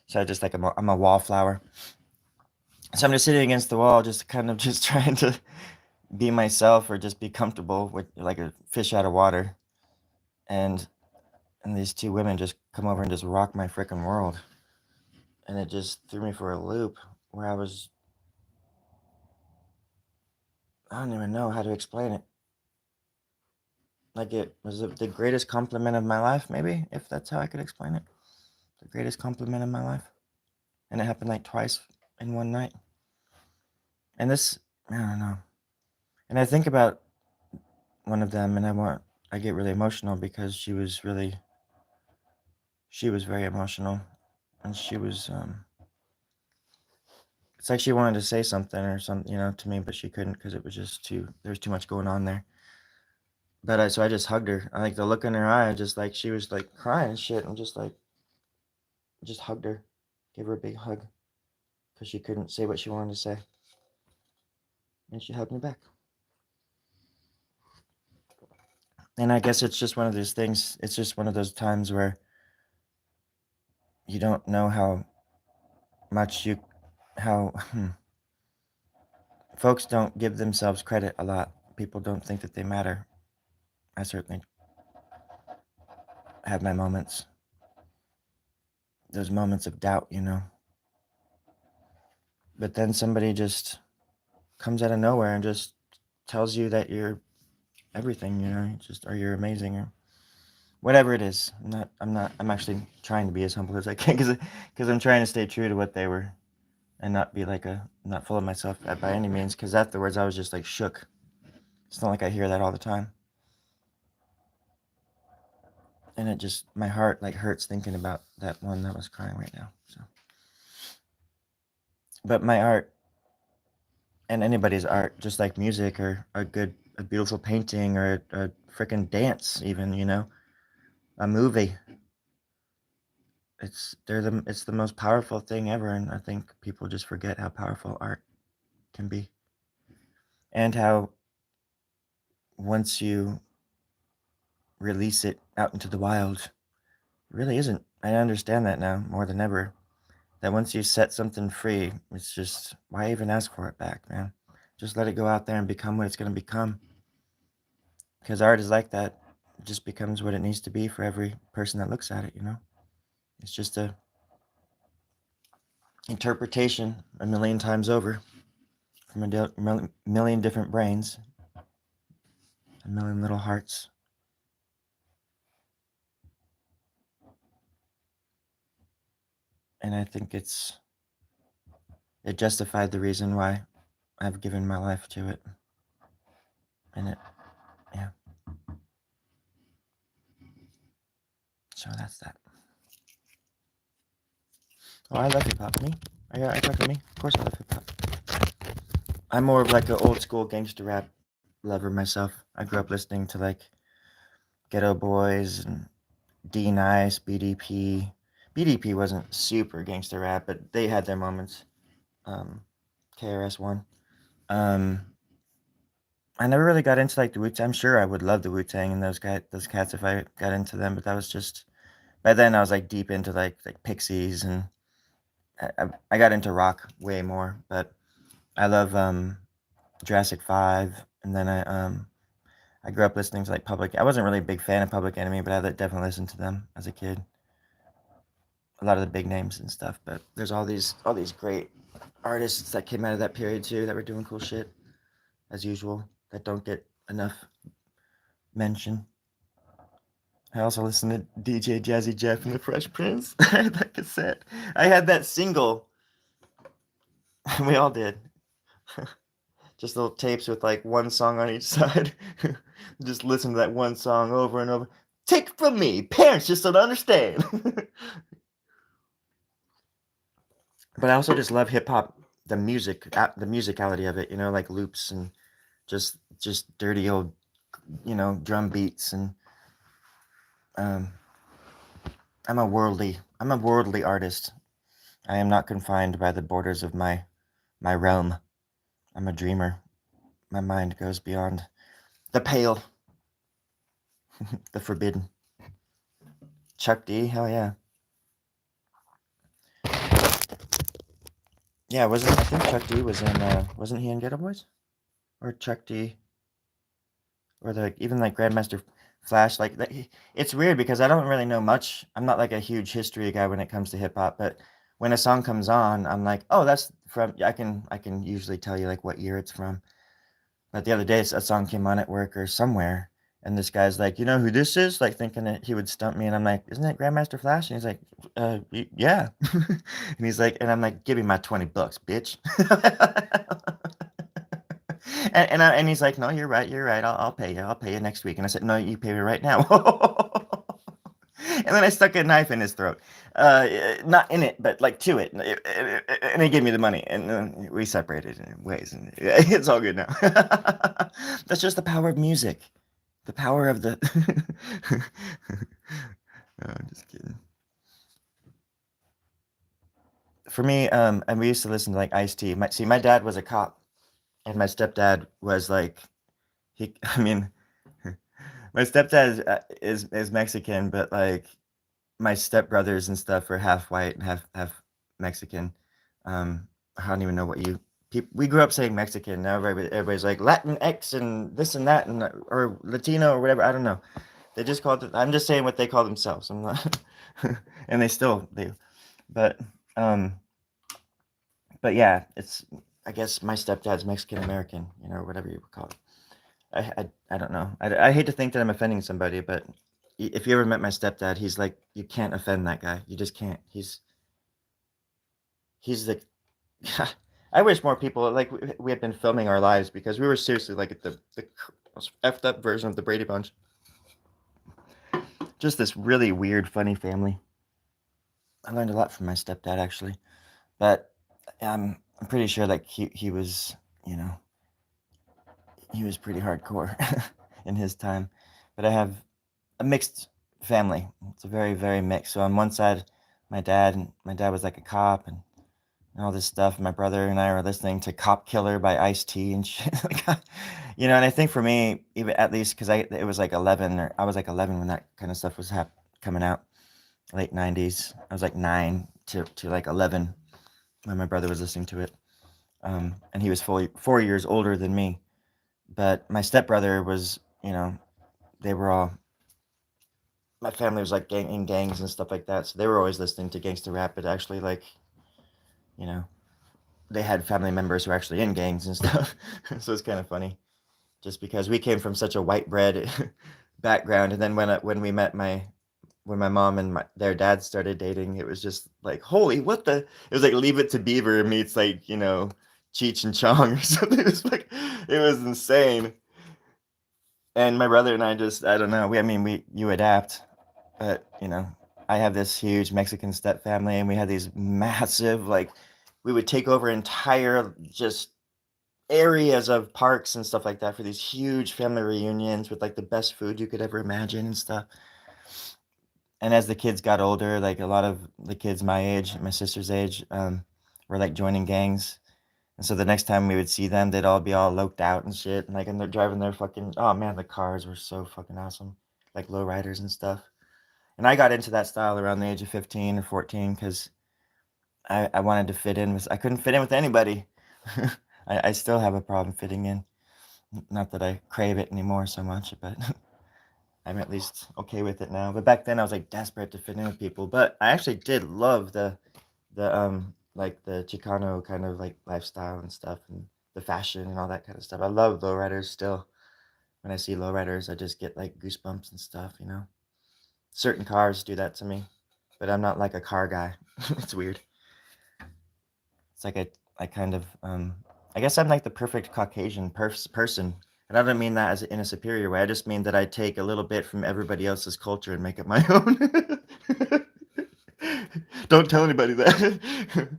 So I just like, I'm a wallflower. So I'm just sitting against the wall, just kind of just trying to be myself or just be comfortable with like a fish out of water. And these two women just come over and just rock my freaking world. And it just threw me for a loop where I don't even know how to explain it. Like it was the greatest compliment of my life, maybe, if that's how I could explain it. The greatest compliment of my life. And it happened like twice in one night. And this, I don't know. And I think about one of them and I get really emotional because she was very emotional. And she was, it's like she wanted to say something or something, to me, but she couldn't because it was just there's too much going on there. But so I just hugged her. I like the look in her eye, just like she was like crying and shit, and just hugged her, gave her a big hug because she couldn't say what she wanted to say, and she hugged me back. And I guess it's just one of those things. It's just one of those times where you don't know how much how folks don't give themselves credit a lot. People don't think that they matter. I certainly have my moments. Those moments of doubt, But then somebody just comes out of nowhere and just tells you that you're everything, or you're amazing, or whatever it is. I'm actually trying to be as humble as I can, because I'm trying to stay true to what they were, and not be not full of myself by any means, because afterwards I was just like shook. It's not like I hear that all the time. And my heart like hurts thinking about that one that was crying right now. So, but my art, and anybody's art, just like music or a beautiful painting or a freaking dance, even, a movie. It's the most powerful thing ever, and I think people just forget how powerful art can be, and how once you release it out into the wild, it really isn't. I understand that now more than ever. That once you set something free, it's just, why even ask for it back, man? Just let it go out there and become what it's going to become. Because art is like that. It just becomes what it needs to be for every person that looks at it, It's just a interpretation a million times over from a million different brains, a million little hearts. And I think it justified the reason why I've given my life to it. And yeah. So that's that. Oh, I love hip hop. Me? I talk to me? Of course I love hip hop. I'm more of like an old school gangster rap lover myself. I grew up listening to like Ghetto Boys and D Nice, BDP. BDP wasn't super gangster rap, but they had their moments. KRS-One. Um, I never really got into like the Wu-Tang. I'm sure I would love the Wu-Tang and those cats if I got into them, but that was just, by then I was like deep into like Pixies, and I got into rock way more. But I love Jurassic 5, and then I grew up listening to like Public. I wasn't really a big fan of Public Enemy, but I definitely listened to them as a kid. A lot of the big names and stuff, but there's all these great artists that came out of that period too that were doing cool shit, as usual, that don't get enough mention. I also listened to DJ Jazzy Jeff and the Fresh Prince. I had that cassette. I had that single. We all did. Just little tapes with like one song on each side. Just listen to that one song over and over. Take it from me, parents just don't understand. But I also just love hip hop, the musicality of it, like loops and just dirty old, drum beats, and um, I'm a worldly artist. I am not confined by the borders of my realm. I'm a dreamer. My mind goes beyond the pale, the forbidden. Chuck D, hell yeah. Yeah, I think Chuck D was in, wasn't he in Ghetto Boys? Or Chuck D, or even like Grandmaster Flash, like that. It's weird because I don't really know much. I'm not like a huge history guy when it comes to hip hop, but when a song comes on, I'm like, oh, that's from. I can usually tell you like what year it's from. But the other day, a song came on at work or somewhere, and this guy's like, you know who this is? Like thinking that he would stump me, and I'm like, isn't it Grandmaster Flash? And he's like, yeah. And he's like, and I'm like, give me my $20, bitch. And he's like, no, you're right. I'll pay you. I'll pay you next week. And I said, no, you pay me right now. And then I stuck a knife in his throat, not in it, but like to it, and he gave me the money, and we separated in ways, and it's all good now. That's just the power of music, the power of the. No, I'm just kidding. For me, and we used to listen to like Ice-T. My dad was a cop, and my stepdad was like, I mean, my stepdad is Mexican, but like my stepbrothers and stuff are half white and half Mexican. I don't even know what you people. We grew up saying Mexican. Now everybody's like Latin X and this and that and or Latino or whatever. I don't know. They just called it. I'm just saying what they call themselves. I'm not, and they still do. But um, but yeah, it's I guess my stepdad's Mexican American, whatever you would call it. I don't know. I hate to think that I'm offending somebody, but if you ever met my stepdad, he's like you can't offend that guy. You just can't. He's the. I wish more people like we had been filming our lives because we were seriously like at the most effed up version of the Brady Bunch. Just this really weird, funny family. I learned a lot from my stepdad actually, but I'm pretty sure like he was you know he was pretty hardcore in his time. But I have a mixed family. It's a very very mixed. So on one side, my dad was like a cop and all this stuff. My brother and I were listening to "Cop Killer" by Ice-T and shit. Like, and I think for me, even at least because it was like 11 or I was like 11 when that kind of stuff was coming out, late 90s. I was like 9 to like 11 when my brother was listening to it. And he was fully 4 years older than me. But my stepbrother was, they were all my family was like in gangs and stuff like that, so they were always listening to gangster rap. But actually, like, you know, they had family members who were actually in gangs and stuff. So it's kind of funny, just because we came from such a white bread background, and then when we met when my mom and their dad started dating, it was just like, holy, what the? It was like Leave It to Beaver meets like Cheech and Chong or something. It was like it was insane. And my brother and I just I don't know. I mean we you adapt, but I have this huge Mexican step family, and we had these massive like we would take over entire just areas of parks and stuff like that for these huge family reunions with like the best food you could ever imagine and stuff. And as the kids got older, like a lot of the kids my age, my sister's age, were like joining gangs. And so the next time we would see them, they'd all be all loked out and shit. And they're driving their fucking, oh man, the cars were so fucking awesome. Like lowriders and stuff. And I got into that style around the age of 15 or 14 because I wanted to fit in with, I couldn't fit in with anybody. I still have a problem fitting in. Not that I crave it anymore so much, but I'm at least okay with it now. But back then I was like desperate to fit in with people. But I actually did love the like the Chicano kind of like lifestyle and stuff and the fashion and all that kind of stuff. I love lowriders still. When I see lowriders, I just get like goosebumps and stuff. Certain cars do that to me, but I'm not like a car guy. It's weird. It's like I kind of I guess I'm like the perfect Caucasian person. And I don't mean that as in a superior way. I just mean that I take a little bit from everybody else's culture and make it my own. Don't tell anybody that.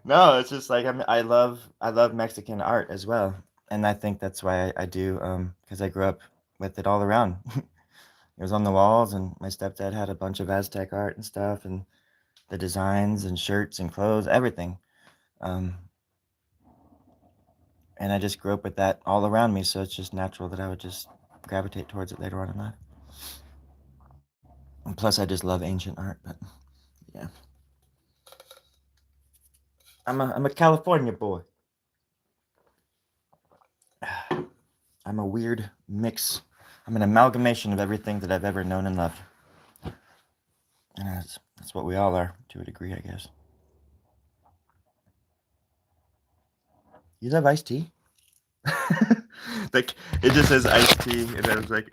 No, it's just like I love Mexican art as well, and I think that's why I do because I grew up with it all around. It was on the walls, and my stepdad had a bunch of Aztec art and stuff, and the designs and shirts and clothes, everything. Um, and I just grew up with that all around me, so it's just natural that I would just gravitate towards it later on in life. And plus, I just love ancient art. But yeah, I'm a California boy. I'm a weird mix. I'm an amalgamation of everything that I've ever known and loved. And that's what we all are to a degree, I guess. You love iced tea? Like it just says iced tea, and I was like,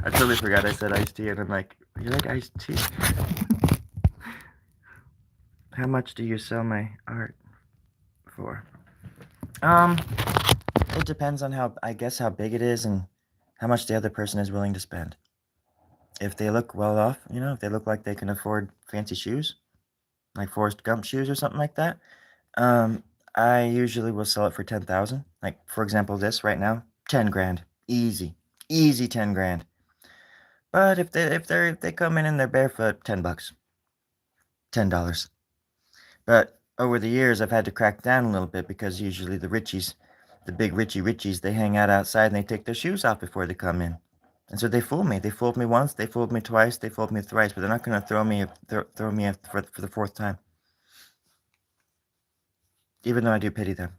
I totally forgot I said iced tea, and I'm like, you like iced tea? How much do you sell my art for? Um, it depends on I guess how big it is and how much the other person is willing to spend. If they look well off, if they look like they can afford fancy shoes, like Forrest Gump shoes or something like that, um, I usually will sell it for 10,000. Like for example, this right now, 10 grand, easy, easy 10 grand. But if they come in and they're barefoot, $10, $10. But over the years, I've had to crack down a little bit because usually the big Richies, they hang out outside and they take their shoes off before they come in. And so they fooled me. They fooled me once. They fooled me twice. They fooled me thrice. But they're not going to throw me for the fourth time. Even though I do pity them,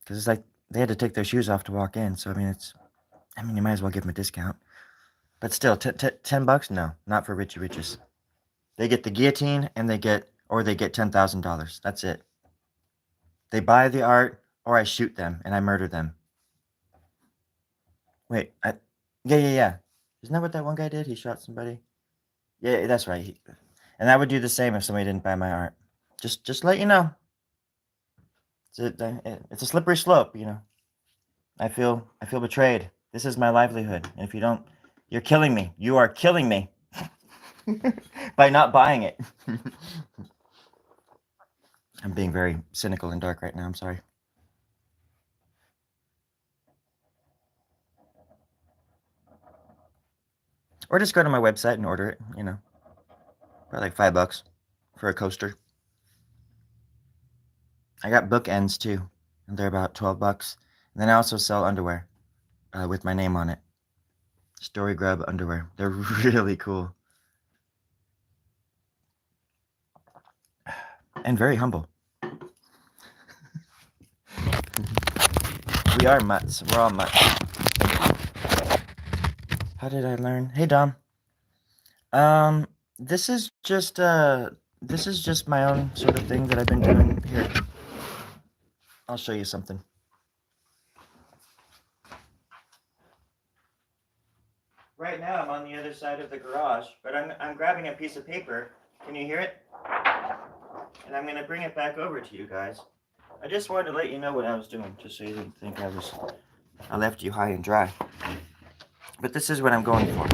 because it's like they had to take their shoes off to walk in. So I mean, you might as well give them a discount. But still, $10? No, not for Richie Riches. They get the guillotine, and they get $10,000. That's it. They buy the art, or I shoot them and I murder them. Wait, yeah. Isn't that what that one guy did? He shot somebody. Yeah, that's right. And I would do the same if somebody didn't buy my art. Just let you know. It's a slippery slope, you know. I feel betrayed. This is my livelihood. And if you don't, you're killing me. You are killing me by not buying it. I'm being very cynical and dark right now. I'm sorry. Or just go to my website and order it, you know. Probably like $5 for a coaster. I got bookends too, and they're about $12. And then I also sell underwear with my name on it. Story Grub underwear. They're really cool. And very humble. We are mutts. We're all mutts. How did I learn? Hey, Dom. This is just my own sort of thing that I've been doing here. I'll show you something. Right now I'm on the other side of the garage, but I'm grabbing a piece of paper. Can you hear it? And I'm gonna bring it back over to you guys. I just wanted to let you know what I was doing, just so you didn't think I left you high and dry. But this is what I'm going for.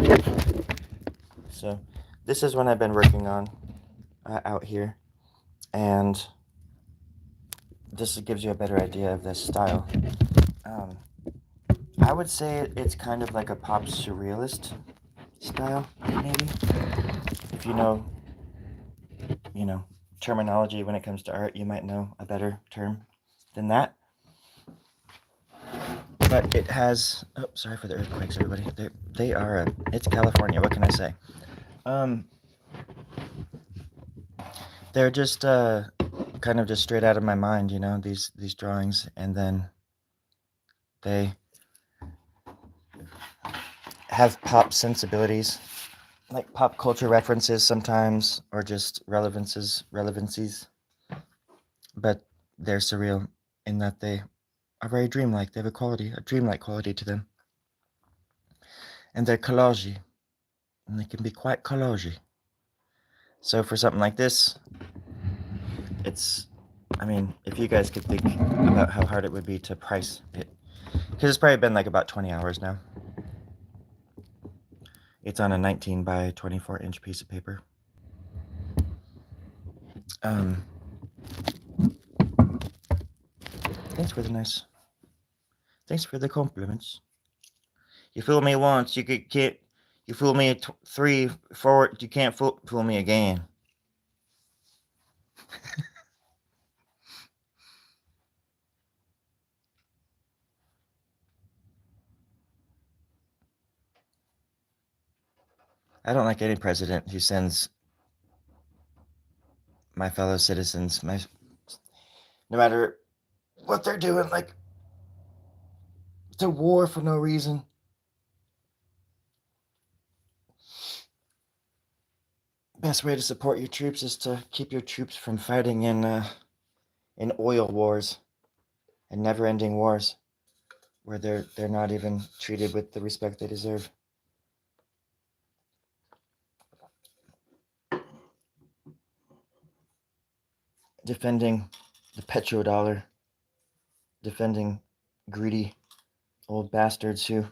So this is what I've been working on out here, and this gives you a better idea of this style. I would say it's kind of like a pop surrealist style, maybe. If you know terminology when it comes to art, you might know a better term than that. But it has, oh, sorry for the earthquakes, everybody. It's California, what can I say? They're just kind of just straight out of my mind, you know, these drawings, and then they have pop sensibilities, like pop culture references sometimes, or just relevancies, but they're surreal in that they are very dreamlike. They have a dreamlike quality to them. And they're collagey, and they can be quite collagey. So for something like this, if you guys could think about how hard it would be to price it, because it's probably been like about 20 hours now. It's on a 19 by 24 inch piece of paper. Thanks for the compliments. You fool me once, you fool me 3, 4, you can't fool me again. I don't like any president who sends my fellow citizens, no matter what they're doing, like, to war for no reason. Best way to support your troops is to keep your troops from fighting in oil wars and never-ending wars, where they're not even treated with the respect they deserve. Defending the petrodollar, defending greedy old bastards who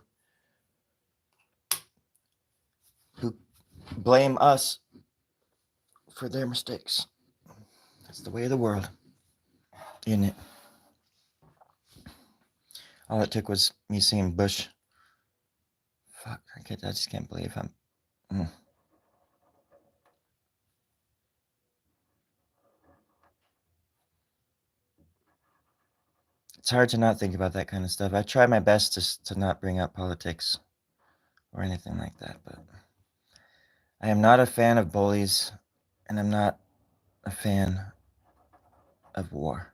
blame us for their mistakes. That's the way of the world, isn't it? All it took was me seeing Bush. Fuck, I just can't believe I'm... It's hard to not think about that kind of stuff. I try my best to not bring up politics, or anything like that, but I am not a fan of bullies, and I'm not a fan of war.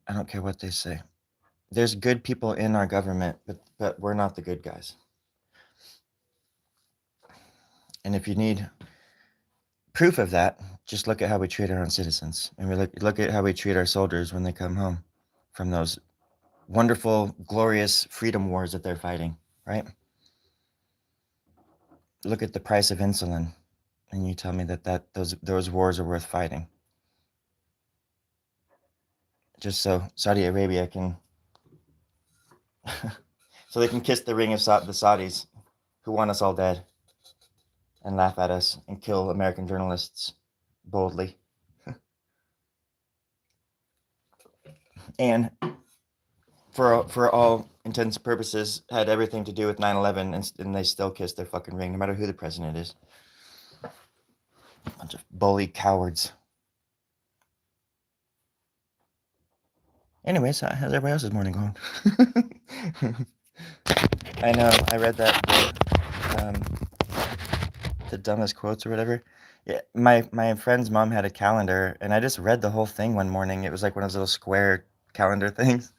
I don't care what they say. There's good people in our government, but we're not the good guys. And if you need proof of that, just look at how we treat our own citizens, and we look at how we treat our soldiers when they come home from those wonderful, glorious freedom wars that they're fighting, right? Look at the price of insulin, and you tell me that those wars are worth fighting. Just so Saudi Arabia can, so they can kiss the ring of the Saudis, who want us all dead, and laugh at us and kill American journalists boldly. And for all intents and purposes, had everything to do with 9/11, and they still kiss their fucking ring, no matter who the president is. Bunch of bully cowards. Anyways, how's everybody else's morning going? I know, I read that the dumbest quotes or whatever. Yeah, my friend's mom had a calendar, and I just read the whole thing one morning. It was like one of those little square calendar things.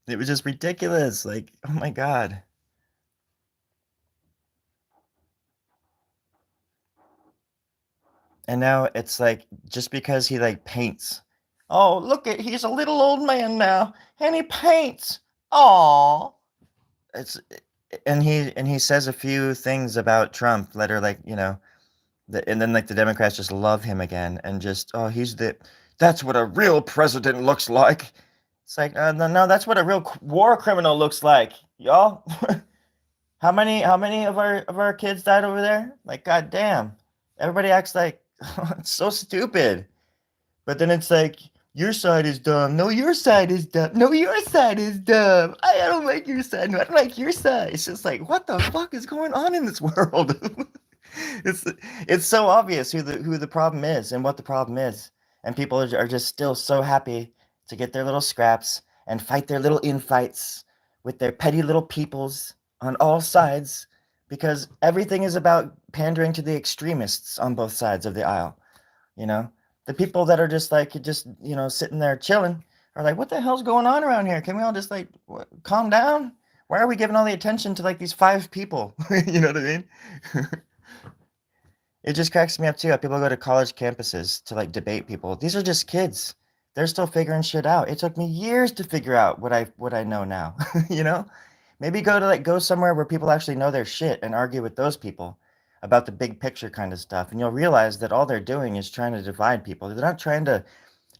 It was just ridiculous. Like, oh my God. And now it's like, just because he like paints. Oh, look at, he's a little old man now, and he paints. Aw. It's and he says a few things about Trump that are like, and then like the Democrats just love him again, and just, oh, that's what a real president looks like. It's like, no, that's what a real war criminal looks like, y'all. How many of our kids died over there? Like, goddamn, everybody acts like it's so stupid. But then it's like, your side is dumb. No, your side is dumb. No, your side is dumb. I don't like your side. No, I don't like your side. It's just like, what the fuck is going on in this world? it's it's so obvious who the problem is and what the problem is, and people are just still so happy to get their little scraps and fight their little infights with their petty little peoples on all sides, because everything is about pandering to the extremists on both sides of the aisle. You know, the people that are just like, sitting there chilling are like, what the hell's going on around here? Can we all just like calm down? Why are we giving all the attention to like these 5 people? You know what I mean? It just cracks me up too. How people go to college campuses to like debate people. These are just kids. They're still figuring shit out. It took me years to figure out what I know now. You know? Maybe go somewhere where people actually know their shit and argue with those people about the big picture kind of stuff, and you'll realize that all they're doing is trying to divide people. They're not trying to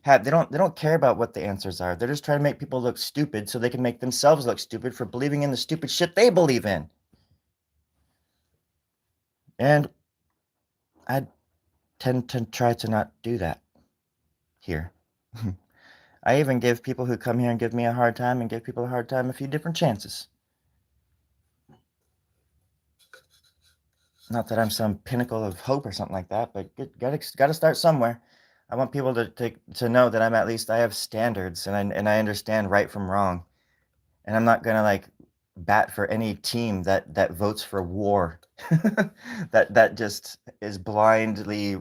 they don't care about what the answers are. They're just trying to make people look stupid so they can make themselves look stupid for believing in the stupid shit they believe in. And I tend to try to not do that here. I even give people who come here and give me a hard time, and give people a hard time, a few different chances. Not that I'm some pinnacle of hope or something like that, but gotta start somewhere. I want people to know that I have standards, and I understand right from wrong, and I'm not gonna like bat for any team that votes for war, that just is blindly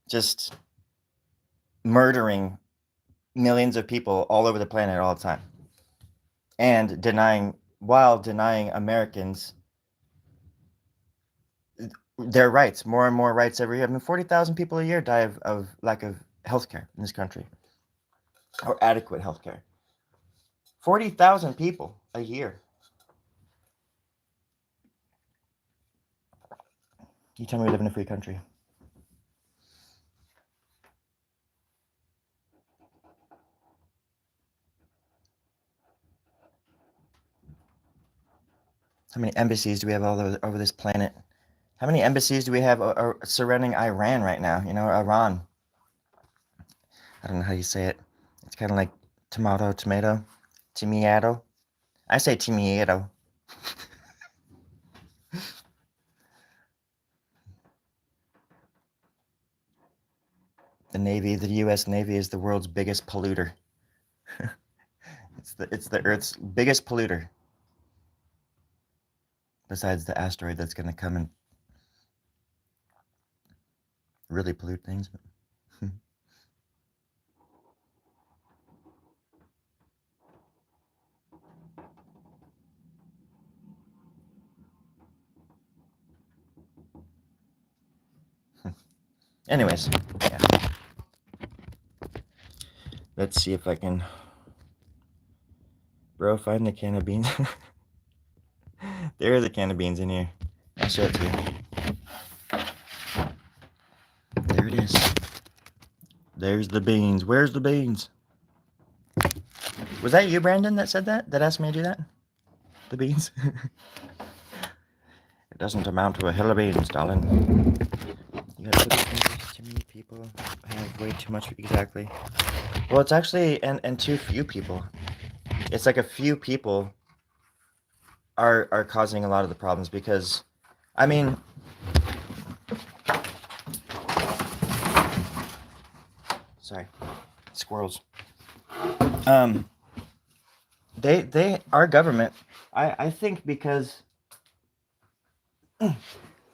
just murdering millions of people all over the planet all the time, and while denying Americans their rights, more and more rights every year. I mean, 40,000 people a year die of lack of healthcare in this country, or adequate healthcare. 40,000 people a year. You tell me we live in a free country. How many embassies do we have all over this planet? How many embassies do we have surrounding Iran right now? Iran. I don't know how you say it. It's kind of like tomato, timiado. I say timiado. The Navy, the U.S. Navy, is the world's biggest polluter. It's the Earth's biggest polluter. Besides the asteroid that's going to come and really pollute things. Anyways, yeah. Let's see if I can... Bro, find the can of beans. There is a can of beans in here. I'll show it to you. There it is. There's the beans. Where's the beans? Was that you, Brandon, that said that? That asked me to do that? The beans? It doesn't amount to a hill of beans, darling. You got too many people. I have way too much. Exactly. Well, it's actually and too few people. It's like a few people are causing a lot of the problems because, I mean, sorry, squirrels. Our government, I think because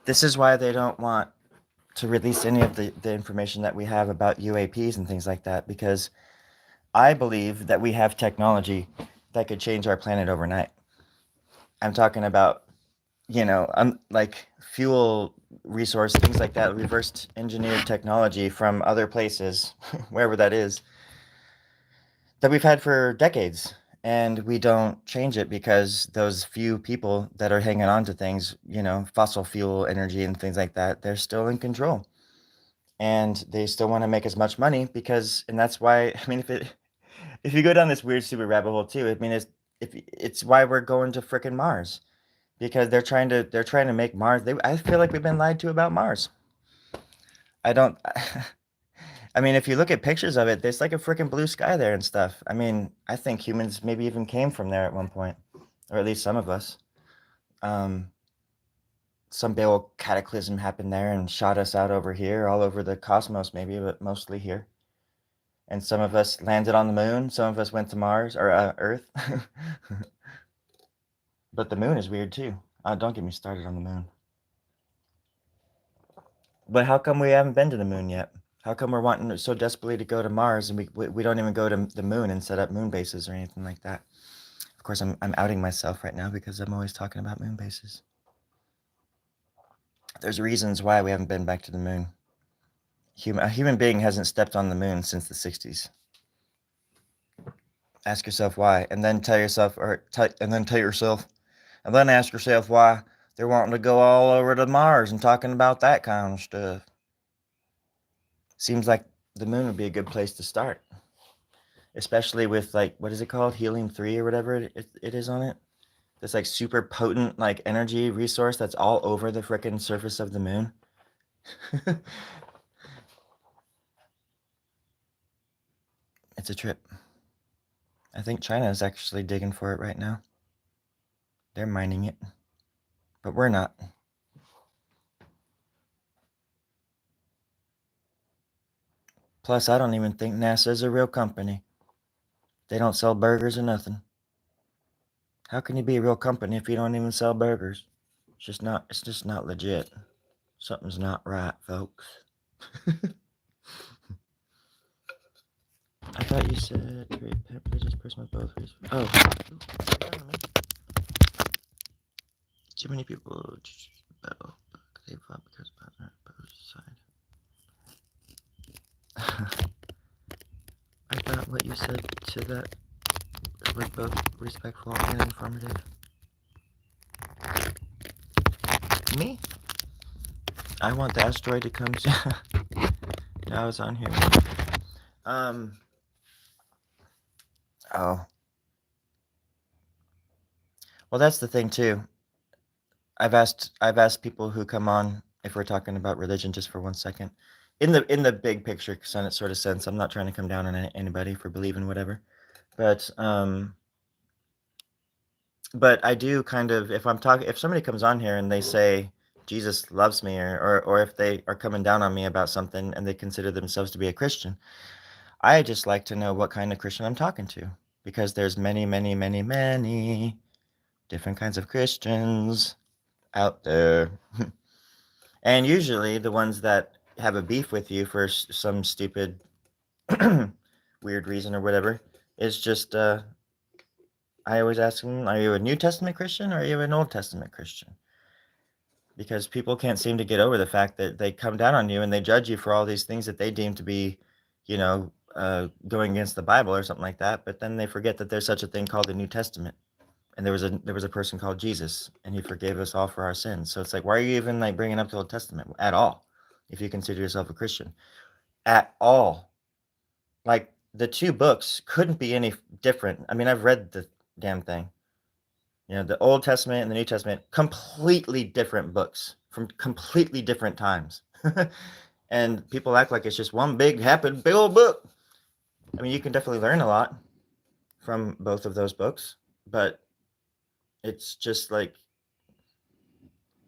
this is why they don't want to release any of the information that we have about UAPs and things like that, because I believe that we have technology that could change our planet overnight. I'm talking about, like fuel resource, things like that, reverse engineered technology from other places, wherever that is, that we've had for decades. And we don't change it because those few people that are hanging on to things, fossil fuel energy and things like that, they're still in control. And they still want to make as much money and that's why, I mean, if you go down this weird, stupid rabbit hole too, I mean, it's why we're going to frickin' Mars. Because they're trying to make Mars. I feel like we've been lied to about Mars. I don't. I mean, if you look at pictures of it, there's like a freaking blue sky there and stuff. I mean, I think humans maybe even came from there at one point, or at least some of us. Some big old cataclysm happened there and shot us out over here, all over the cosmos, maybe, but mostly here. And some of us landed on the moon. Some of us went to Mars or Earth. But the moon is weird too. Don't get me started on the moon. But how come we haven't been to the moon yet? How come we're wanting so desperately to go to Mars and we don't even go to the moon and set up moon bases or anything like that? Of course, I'm outing myself right now because I'm always talking about moon bases. There's reasons why we haven't been back to the moon. A human being hasn't stepped on the moon since the 60s. Ask yourself why, and then tell yourself, and then ask yourself why they're wanting to go all over to Mars and talking about that kind of stuff. Seems like the moon would be a good place to start, especially with like, what is it called, helium-3 or whatever it is on it. This like super potent like energy resource that's all over the frickin' surface of the moon. It's a trip. I think China is actually digging for it right now. They're mining it, but we're not. Plus, I don't even think NASA is a real company. They don't sell burgers or nothing. How can you be a real company if you don't even sell burgers? It's just not legit. Something's not right, folks. I thought you said trade privileges, personal both. Oh. Too many people they fought because of their opposed side. I thought what you said to that was both respectful and informative. Me? I want the asteroid to come. I was on here. Oh. Well, that's the thing too. I've asked people who come on if we're talking about religion just for 1 second. In the big picture sort of sense, I'm not trying to come down on anybody for believing whatever, but I do kind of, if somebody comes on here and they say, Jesus loves me, or if they are coming down on me about something and they consider themselves to be a Christian, I just like to know what kind of Christian I'm talking to, because there's many, many, many, many different kinds of Christians out there. And usually the ones that have a beef with you for some stupid weird reason or whatever is just I always ask them, are you a New Testament Christian or are you an Old Testament Christian? Because people can't seem to get over the fact that they come down on you and they judge you for all these things that they deem to be, going against the Bible or something like that. But then they forget that there's such a thing called the New Testament, and there was a person called Jesus, and he forgave us all for our sins. So it's like, why are you even like bringing up the Old Testament at all if you consider yourself a Christian at all? Like, the two books couldn't be any different. I mean, I've read the damn thing. The Old Testament and the New Testament, completely different books from completely different times. And people act like it's just one big, happy, big old book. I mean, you can definitely learn a lot from both of those books, but it's just like,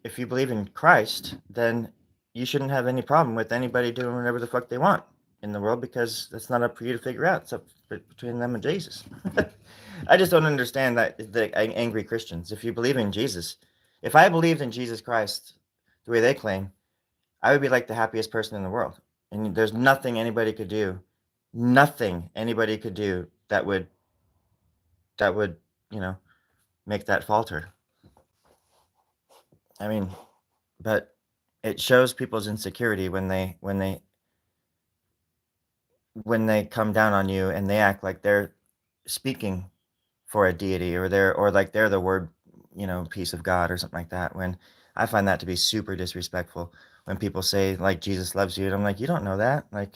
if you believe in Christ, then you shouldn't have any problem with anybody doing whatever the fuck they want in the world, because that's not up for you to figure out. It's up between them and Jesus. I just don't understand that, the angry Christians. If you believe in Jesus, if I believed in Jesus Christ the way they claim, I would be like the happiest person in the world. And there's nothing anybody could do that would make that falter. I mean, but it shows people's insecurity when they come down on you and they act like they're speaking for a deity, or like they're the word, piece of God or something like that. When I find that to be super disrespectful, when people say like Jesus loves you, and I'm like, you don't know that. Like,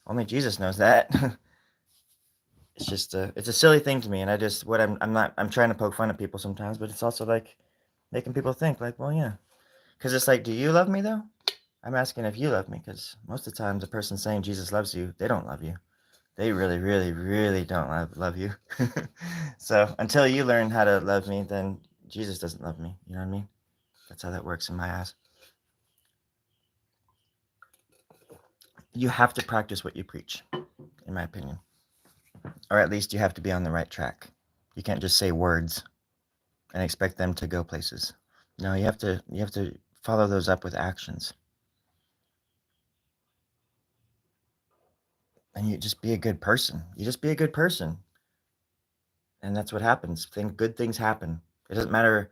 only Jesus knows that. It's just it's a silly thing to me, and I'm trying to poke fun at people sometimes, but it's also like making people think like, well, yeah, because it's like, do you love me though? I'm asking if you love me, because most of the time the person saying Jesus loves you, they don't love you. They really, really, really don't love you. So until you learn how to love me, then Jesus doesn't love me. You know what I mean? That's how that works in my eyes. You have to practice what you preach, in my opinion. Or at least you have to be on the right track. You can't just say words and expect them to go places. No, you have to follow those up with actions. And you just be a good person. You just be a good person. And that's what happens. Good things happen. It doesn't matter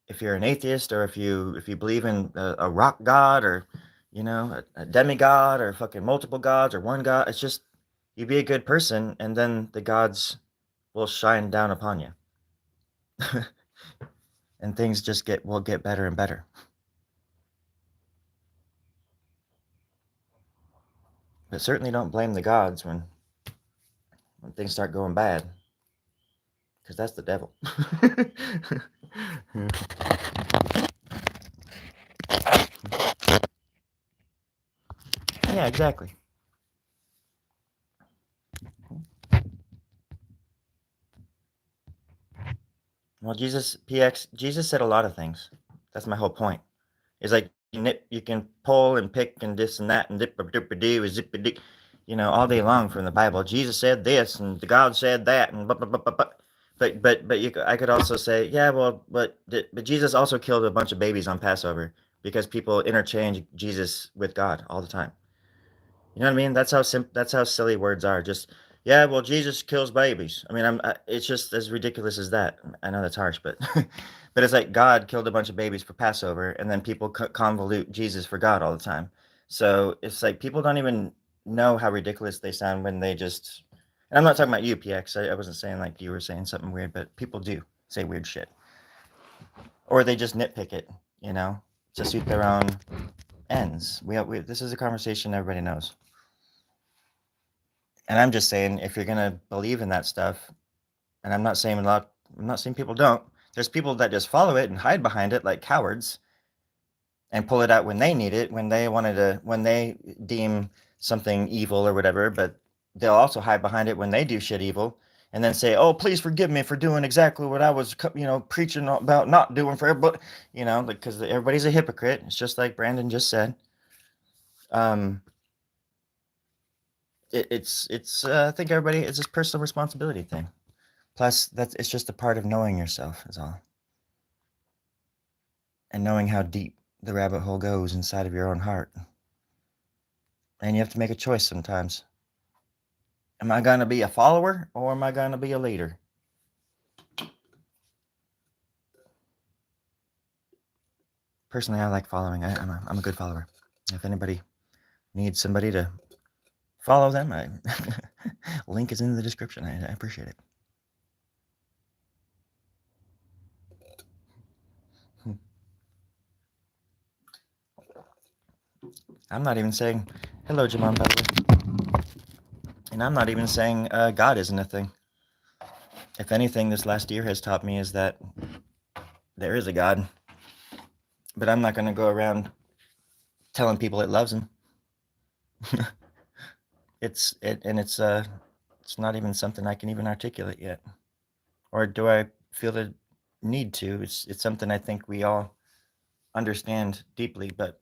if you're an atheist, or if you believe in a rock god, or a demigod, or fucking multiple gods, or one god. It's just, you be a good person, and then the gods will shine down upon you. And things just will get better and better. But certainly don't blame the gods when things start going bad, because that's the devil. Yeah, exactly. Well, Jesus said a lot of things. That's my whole point. It's like you can pull and pick and this and that and dip-a-dip-a-doo, zip-a-dip, all day long from the Bible. Jesus said this and the God said that, and blah, blah, blah, blah, blah. But I could also say, yeah, well, but Jesus also killed a bunch of babies on Passover, because people interchange Jesus with God all the time. You know what I mean? That's how silly words are. Just, yeah, well, Jesus kills babies. I mean, it's just as ridiculous as that. I know that's harsh, but but it's like God killed a bunch of babies for Passover, and then people convolute Jesus for God all the time. So it's like people don't even know how ridiculous they sound when they just. And I'm not talking about you, PX. I wasn't saying like you were saying something weird, but people do say weird shit, or they just nitpick it, to suit their own ends. This is a conversation everybody knows. And I'm just saying, if you're gonna believe in that stuff, and I'm not saying people don't. There's people that just follow it and hide behind it like cowards, and pull it out when they need it, when they deem something evil or whatever. But they'll also hide behind it when they do shit evil, and then say, "Oh, please forgive me for doing exactly what I was, preaching about not doing for everybody," because everybody's a hypocrite. It's just like Brandon just said. Um, I think everybody, it's this personal responsibility thing. Plus, it's just a part of knowing yourself, is all, and knowing how deep the rabbit hole goes inside of your own heart. And you have to make a choice sometimes. Am I going to be a follower or am I going to be a leader? Personally, I like following. I'm a good follower. If anybody needs somebody to follow them, link is in the description. I appreciate it. I'm not even saying hello, Jamon, by the way. And I'm not even saying God isn't a thing. If anything, this last year has taught me is that there is a God, but I'm not going to go around telling people it loves them. It's not even something I can even articulate yet, or do I feel the need to? It's something I think we all understand deeply, but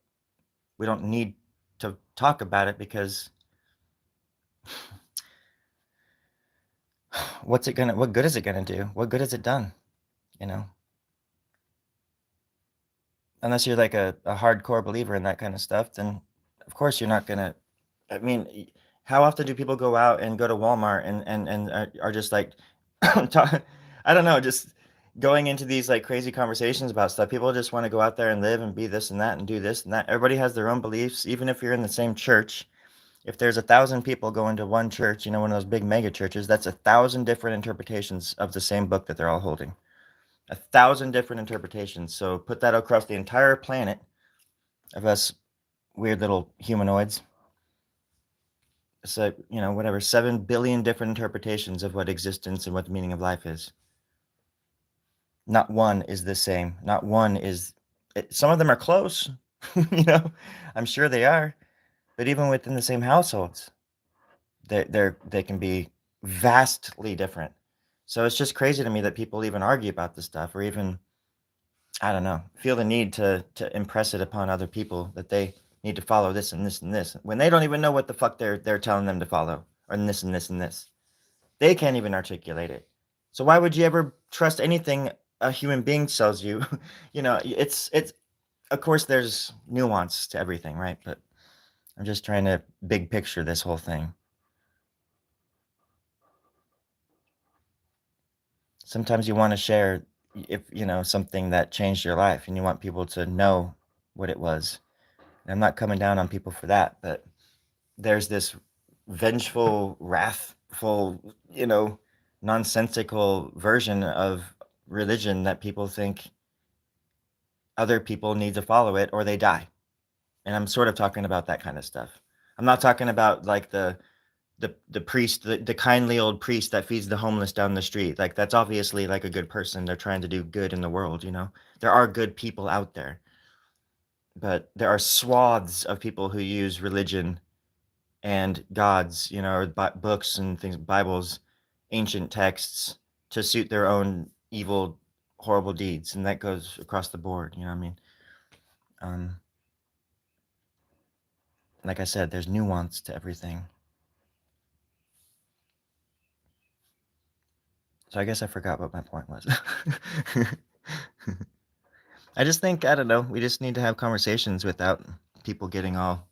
we don't need to talk about it because what good is it gonna do? What good has it done? Unless you're like a hardcore believer in that kind of stuff, then of course you're not gonna. I mean, how often do people go out and go to Walmart and are just like, I don't know, just going into these like crazy conversations about stuff. People just want to go out there and live and be this and that and do this and that. Everybody has their own beliefs, even if you're in the same church. If there's 1,000 people going to one church, one of those big mega churches, that's 1,000 different interpretations of the same book that they're all holding. 1,000 different interpretations. So put that across the entire planet of us weird little humanoids. So, whatever, 7 billion different interpretations of what existence and what the meaning of life is. Not one is the same. Not one is. Some of them are close, I'm sure they are. But even within the same households, they can be vastly different. So it's just crazy to me that people even argue about this stuff, or even, I don't know, feel the need to impress it upon other people that they need to follow this and this and this, when they don't even know what the fuck they're telling them to follow, or this and this and this. They can't even articulate it. So why would you ever trust anything a human being tells you? It's of course there's nuance to everything, right? But I'm just trying to big picture this whole thing. Sometimes you want to share, if something that changed your life, and you want people to know what it was. And I'm not coming down on people for that, but there's this vengeful, wrathful, nonsensical version of religion that people think other people need to follow it or they die. And I'm sort of talking about that kind of stuff. I'm not talking about like the priest, the kindly old priest that feeds the homeless down the street. Like, that's obviously like a good person. They're trying to do good in the world, There are good people out there. But there are swaths of people who use religion and gods, or books and things, Bibles, ancient texts, to suit their own evil, horrible deeds, and that goes across the board. You know what I mean? Like I said, there's nuance to everything. So I guess I forgot what my point was. I just think, I don't know, we just need to have conversations without people getting all,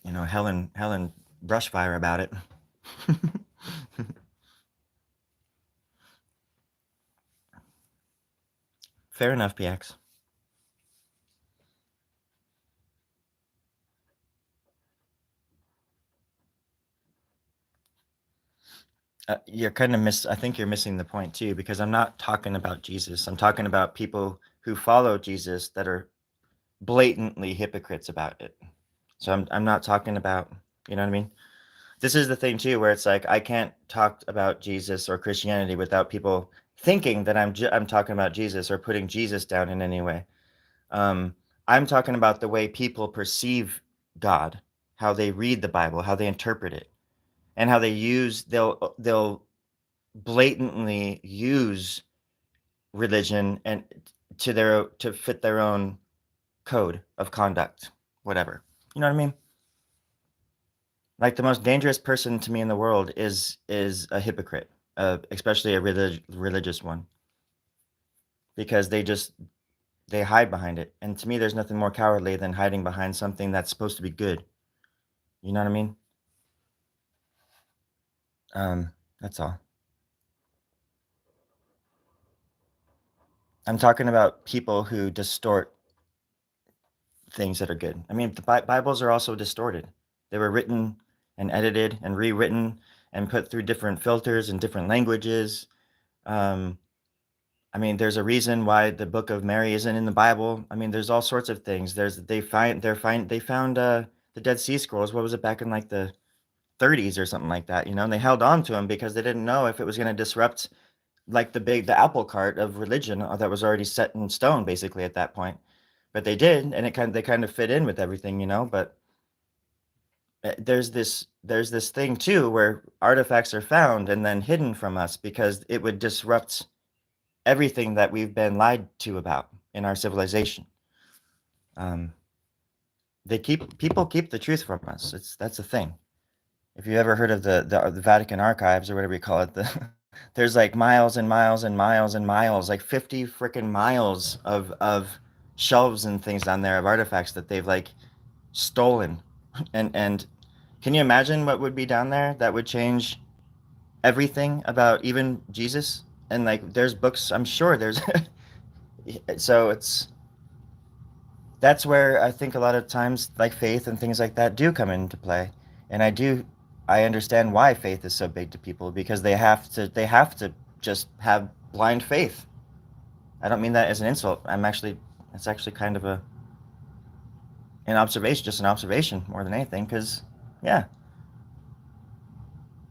hell and brush fire about it. Fair enough, PX. You're kind of I think you're missing the point too, because I'm not talking about Jesus. I'm talking about people who follow Jesus that are blatantly hypocrites about it. So I'm not talking about, you know what I mean? This is the thing too, where it's like, I can't talk about Jesus or Christianity without people thinking that I'm talking about Jesus or putting Jesus down in any way. I'm talking about the way people perceive God, how they read the Bible, how they interpret it, and how they'll blatantly use religion and to fit their own code of conduct, whatever. You know what I mean? Like the most dangerous person to me in the world is a hypocrite, especially a religious one, because they hide behind it. And to me, there's nothing more cowardly than hiding behind something that's supposed to be good. You know what I mean? That's all. I'm talking about people who distort things that are good. I mean, the Bibles are also distorted. They were written and edited and rewritten and put through different filters and different languages. Um, I mean, there's a reason why the Book of Mary isn't in the Bible. I mean, there's all sorts of things. They found the Dead Sea Scrolls. What was it, back in like the 30s or something like that? You know, and they held on to them because they didn't know if it was going to disrupt like the apple cart of religion that was already set in stone basically at that point. But they did, and they kind of fit in with everything, you know. But there's this thing too where artifacts are found and then hidden from us because it would disrupt everything that we've been lied to about in our civilization. Um, people keep the truth from us. That's the thing. If you ever heard of the Vatican archives or whatever you call it, there's like miles and miles and miles and miles, like 50 freaking miles of shelves and things down there of artifacts that they've like stolen. And can you imagine what would be down there that would change everything about even Jesus? And like there's books, I'm sure there's so that's where I think a lot of times like faith and things like that do come into play. And I understand why faith is so big to people, because they have to just have blind faith. I don't mean that as an insult. It's actually kind of an observation, just an observation more than anything, because yeah.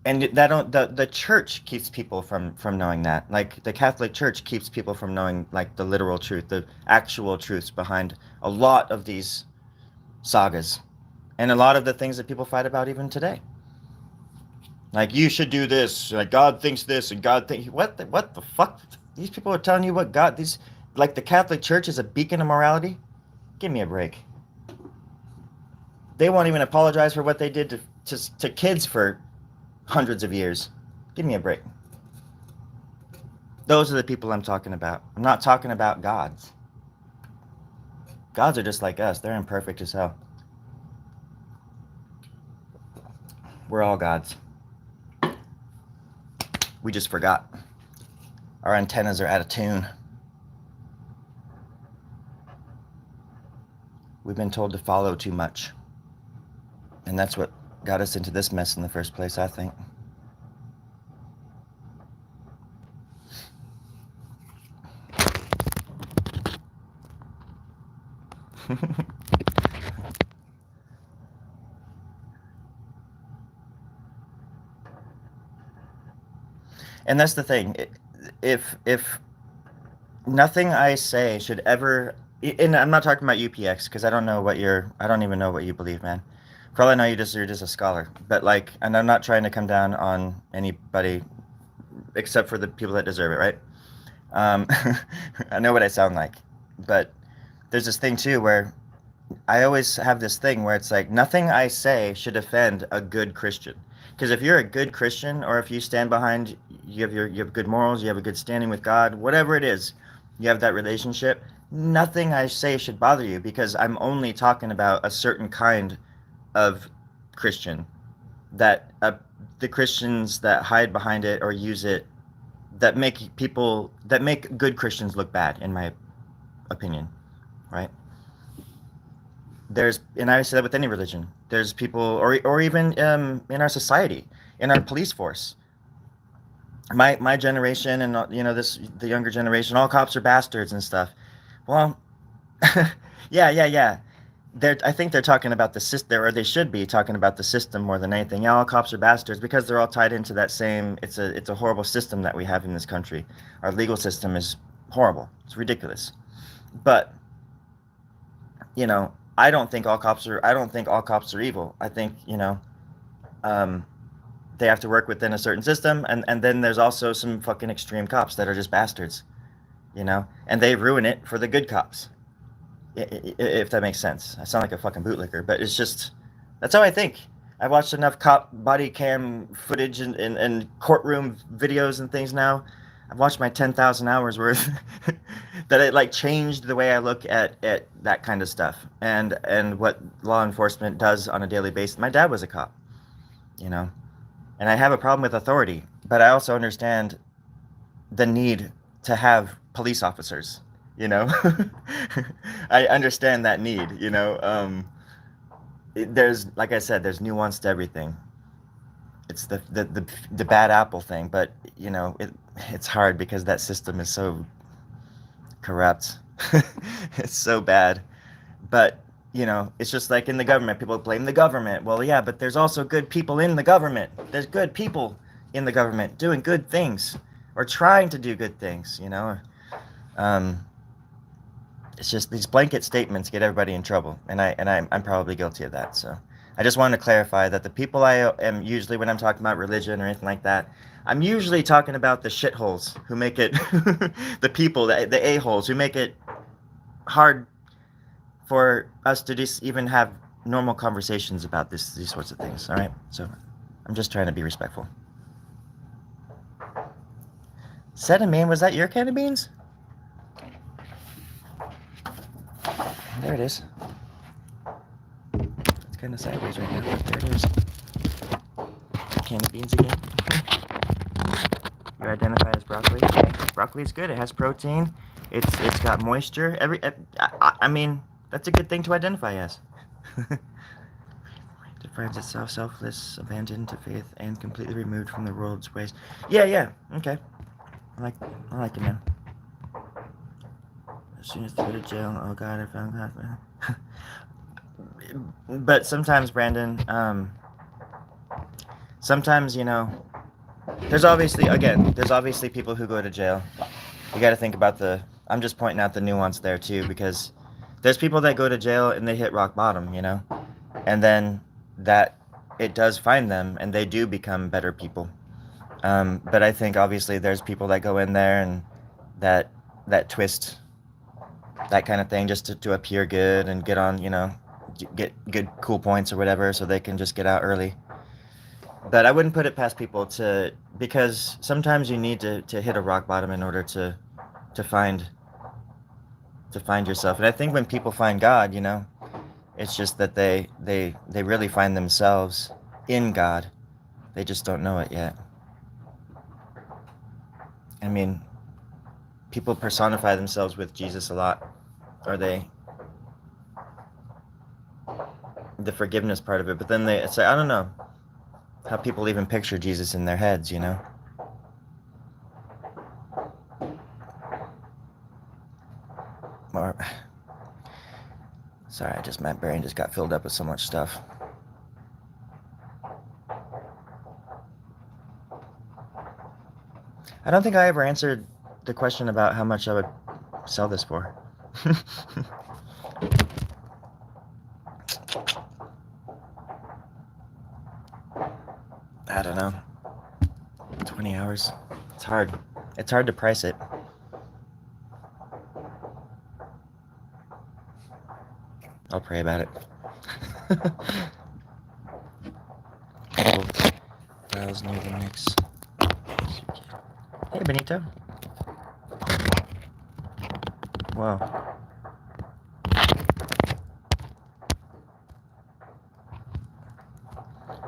And that don't the church keeps people from knowing that. Like the Catholic Church keeps people from knowing like the literal truth, the actual truths behind a lot of these sagas and a lot of the things that people fight about even today. Like you should do this, like God thinks this, and God thinks what the fuck? These people are telling you what God these like the Catholic Church is a beacon of morality. Give me a break. They won't even apologize for what they did to kids for hundreds of years. Give me a break. Those are the people I'm talking about. I'm not talking about gods. Gods are just like us. They're imperfect as hell. We're all gods. We just forgot. Our antennas are out of tune. We've been told to follow too much. And that's what got us into this mess in the first place, I think. And that's the thing. If nothing I say should ever, and I'm not talking about UPX because I don't even know what you believe, man. For all I know, you're just a scholar. But like, and I'm not trying to come down on anybody except for the people that deserve it, right? Um, I know what I sound like, but there's this thing too where I always have this thing where it's like nothing I say should offend a good Christian. Because if you're a good Christian, or if you stand behind, you have good morals, you have a good standing with God, whatever it is, you have that relationship. Nothing I say should bother you because I'm only talking about a certain kind of Christian that the Christians that hide behind it or use it that make good Christians look bad, in my opinion, right? And I say that with any religion. There's people, or even in our society, in our police force. My generation, and the younger generation, all cops are bastards and stuff. Well, yeah. I think they're talking about the system, or they should be talking about the system more than anything. Yeah, all cops are bastards because they're all tied into that same. It's a horrible system that we have in this country. Our legal system is horrible. It's ridiculous. But I don't think all cops are evil. I think, they have to work within a certain system, and then there's also some fucking extreme cops that are just bastards, you know, and they ruin it for the good cops. If that makes sense. I sound like a fucking bootlicker, but it's just that's how I think. I've watched enough cop body cam footage and courtroom videos and things now. I've watched my 10,000 hours worth that it like changed the way I look at that kind of stuff and what law enforcement does on a daily basis. My dad was a cop, you know, and I have a problem with authority, but I also understand the need to have police officers, you know. I understand that need, you know. There's, like I said, there's nuance to everything. It's the bad apple thing, but you know, it's hard because that system is so corrupt. It's so bad. But you know, it's just like in the government, people blame the government. Well, yeah, but there's also good people in the government. There's good people in the government doing good things or trying to do good things, you know. um, it's just these blanket statements get everybody in trouble, and I'm probably guilty of that. So I just wanted to clarify that the people I am usually, when I'm talking about religion or anything like that, I'm usually talking about the shitholes who make it, the people, the a-holes who make it hard for us to just even have normal conversations about these sorts of things. All right, so I'm just trying to be respectful. Sedamine, was that your can of beans? There it is. It's kind of sideways right now. There it is. Can of beans again. You identify as broccoli. Okay. Broccoli's good. It has protein. It's got moisture. I mean, that's a good thing to identify as. Defines itself selfless, abandoned to faith, and completely removed from the world's ways. Yeah. Okay. I like it now. As soon as they go to jail, oh god, I found God. But sometimes, Brandon, sometimes, you know, there's obviously people who go to jail. You got to think about I'm just pointing out the nuance there too, because there's people that go to jail and they hit rock bottom, you know, and then that it does find them and they do become better people. But I think obviously there's people that go in there and that twist that kind of thing just to appear good and get on, you know, get good cool points or whatever, so they can just get out early. But I wouldn't put it past people because sometimes you need to hit a rock bottom in order to find yourself. And I think when people find God, you know, it's just that they really find themselves in God. They just don't know it yet. I mean, people personify themselves with Jesus a lot, or the forgiveness part of it, but then they say, I don't know how people even picture Jesus in their heads, you know. Or sorry, my brain just got filled up with so much stuff. I don't think I ever answered the question about how much I would sell this for. I don't know. 20 hours. It's hard. It's hard to price it. I'll pray about it. Files near the mix. Hey, Benito. Whoa.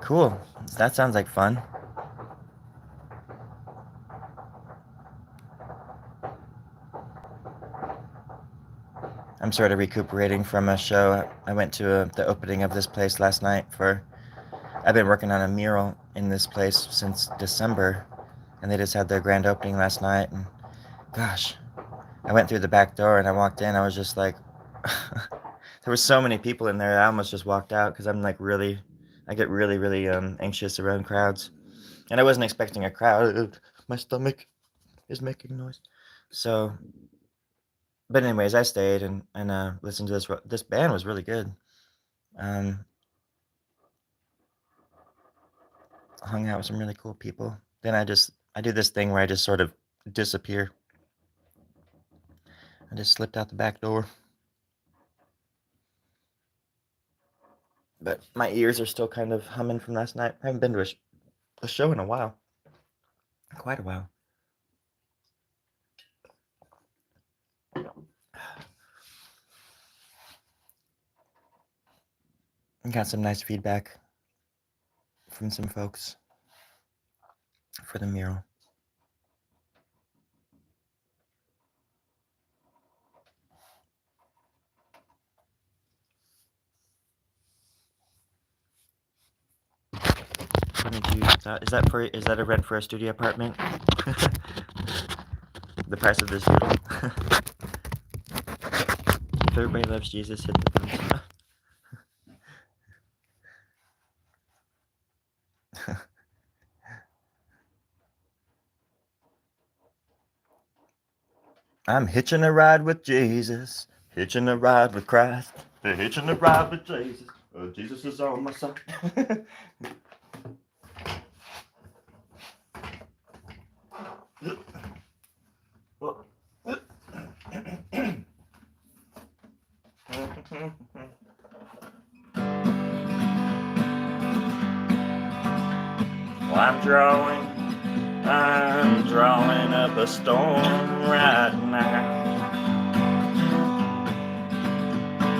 Cool. That sounds like fun. I'm sort of recuperating from a show. I went to the opening of this place last night I've been working on a mural in this place since December, and they just had their grand opening last night, and gosh, I went through the back door and I walked in, I was just like, there were so many people in there, I almost just walked out, because I'm like I get really anxious around crowds, and I wasn't expecting a crowd. My stomach is making noise. So, but anyways, I stayed and listened to this band was really good. hung out with some really cool people. Then I do this thing where I just sort of disappear. I just slipped out the back door. But my ears are still kind of humming from last night. I haven't been to a show in a while. Quite a while. I got some nice feedback from some folks for the mural. Is that a rent for a studio apartment? The price of this doodle. If everybody loves Jesus, hit the thumbs up. I'm hitching a ride with Jesus, hitching a ride with Christ, hitching a ride with Jesus. Oh, Jesus is on my side. Well, I'm drawing up a storm right now.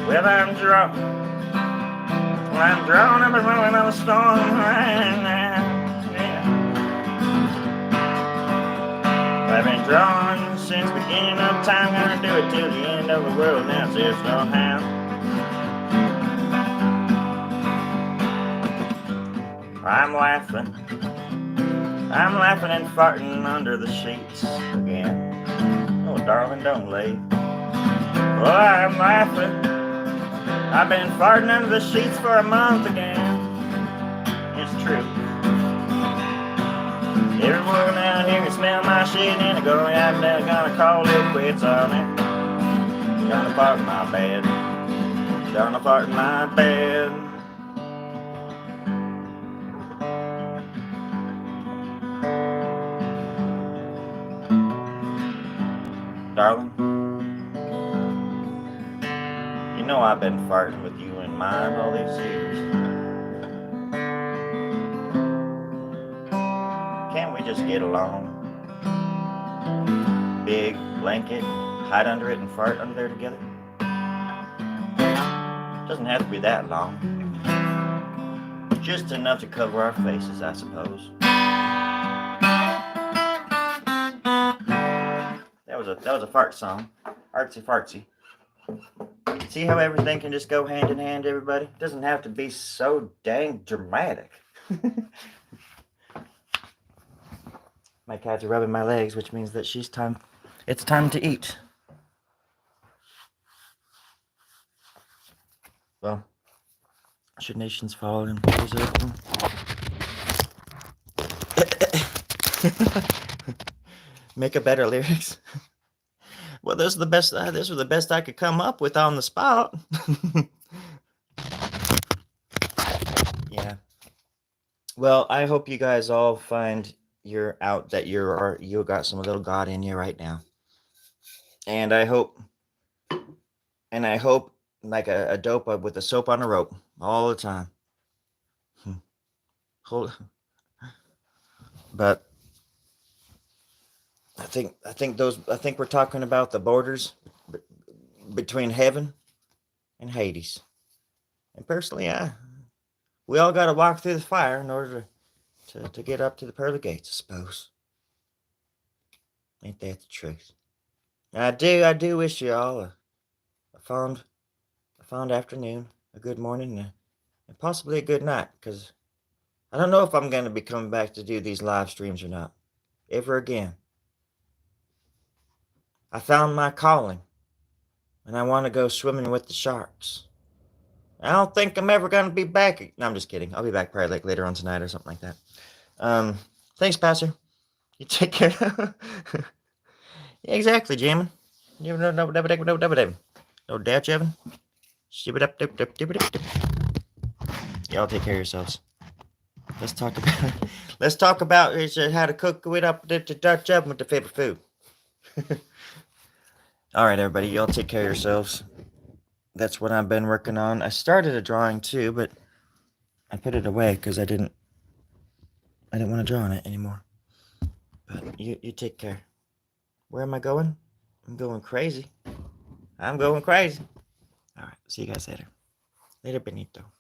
Well, I'm drawing up a storm right now. Yeah. I've been drawing since the beginning of time, gonna do it till the end of the world. Now just no how. I'm laughing and farting under the sheets again. Oh, darling, don't leave. Well, I'm laughing. I've been farting under the sheets for a month again. It's true. Everyone out here can smell my shit and I'm gonna call it quits on it. Gonna fart in my bed. Gonna fart in my bed. Darling, you know I've been farting with you in mind all these years. Can't we just get along? Big blanket, hide under it and fart under there together. Doesn't have to be that long. Just enough to cover our faces, I suppose. That was a fart song. Artsy fartsy. See how everything can just go hand in hand, everybody? It doesn't have to be so dang dramatic. My cats are rubbing my legs, which means that it's time to eat. Well, should nations fall and borders open? Make a better lyrics. Well, those were the best I could come up with on the spot. Yeah. Well, I hope you guys all find you got some little God in you right now. And I hope like a dope with a soap on a rope all the time. But I think we're talking about the borders between heaven and Hades. And personally, we all got to walk through the fire in order to get up to the pearly gates, I suppose. Ain't that the truth? I do wish you all a fond afternoon, a good morning, and possibly a good night, because I don't know if I'm going to be coming back to do these live streams or not, ever again. I found my calling, and I want to go swimming with the sharks. I don't think I'm ever going to be back. No, I'm just kidding. I'll be back probably like later on tonight or something like that. Thanks, Pastor. You take care. Yeah, exactly, Jamin. No doubt, Jevin. Y'all take care of yourselves. let's talk about how to cook it up the Dutch oven with the favorite food. All right, everybody, y'all take care of yourselves. That's what I've been working on. I started a drawing too, but I put it away because I didn't want to draw on it anymore. But you take care. Where am I going? I'm going crazy. I'm going crazy. All right, see you guys later. Later, Benito.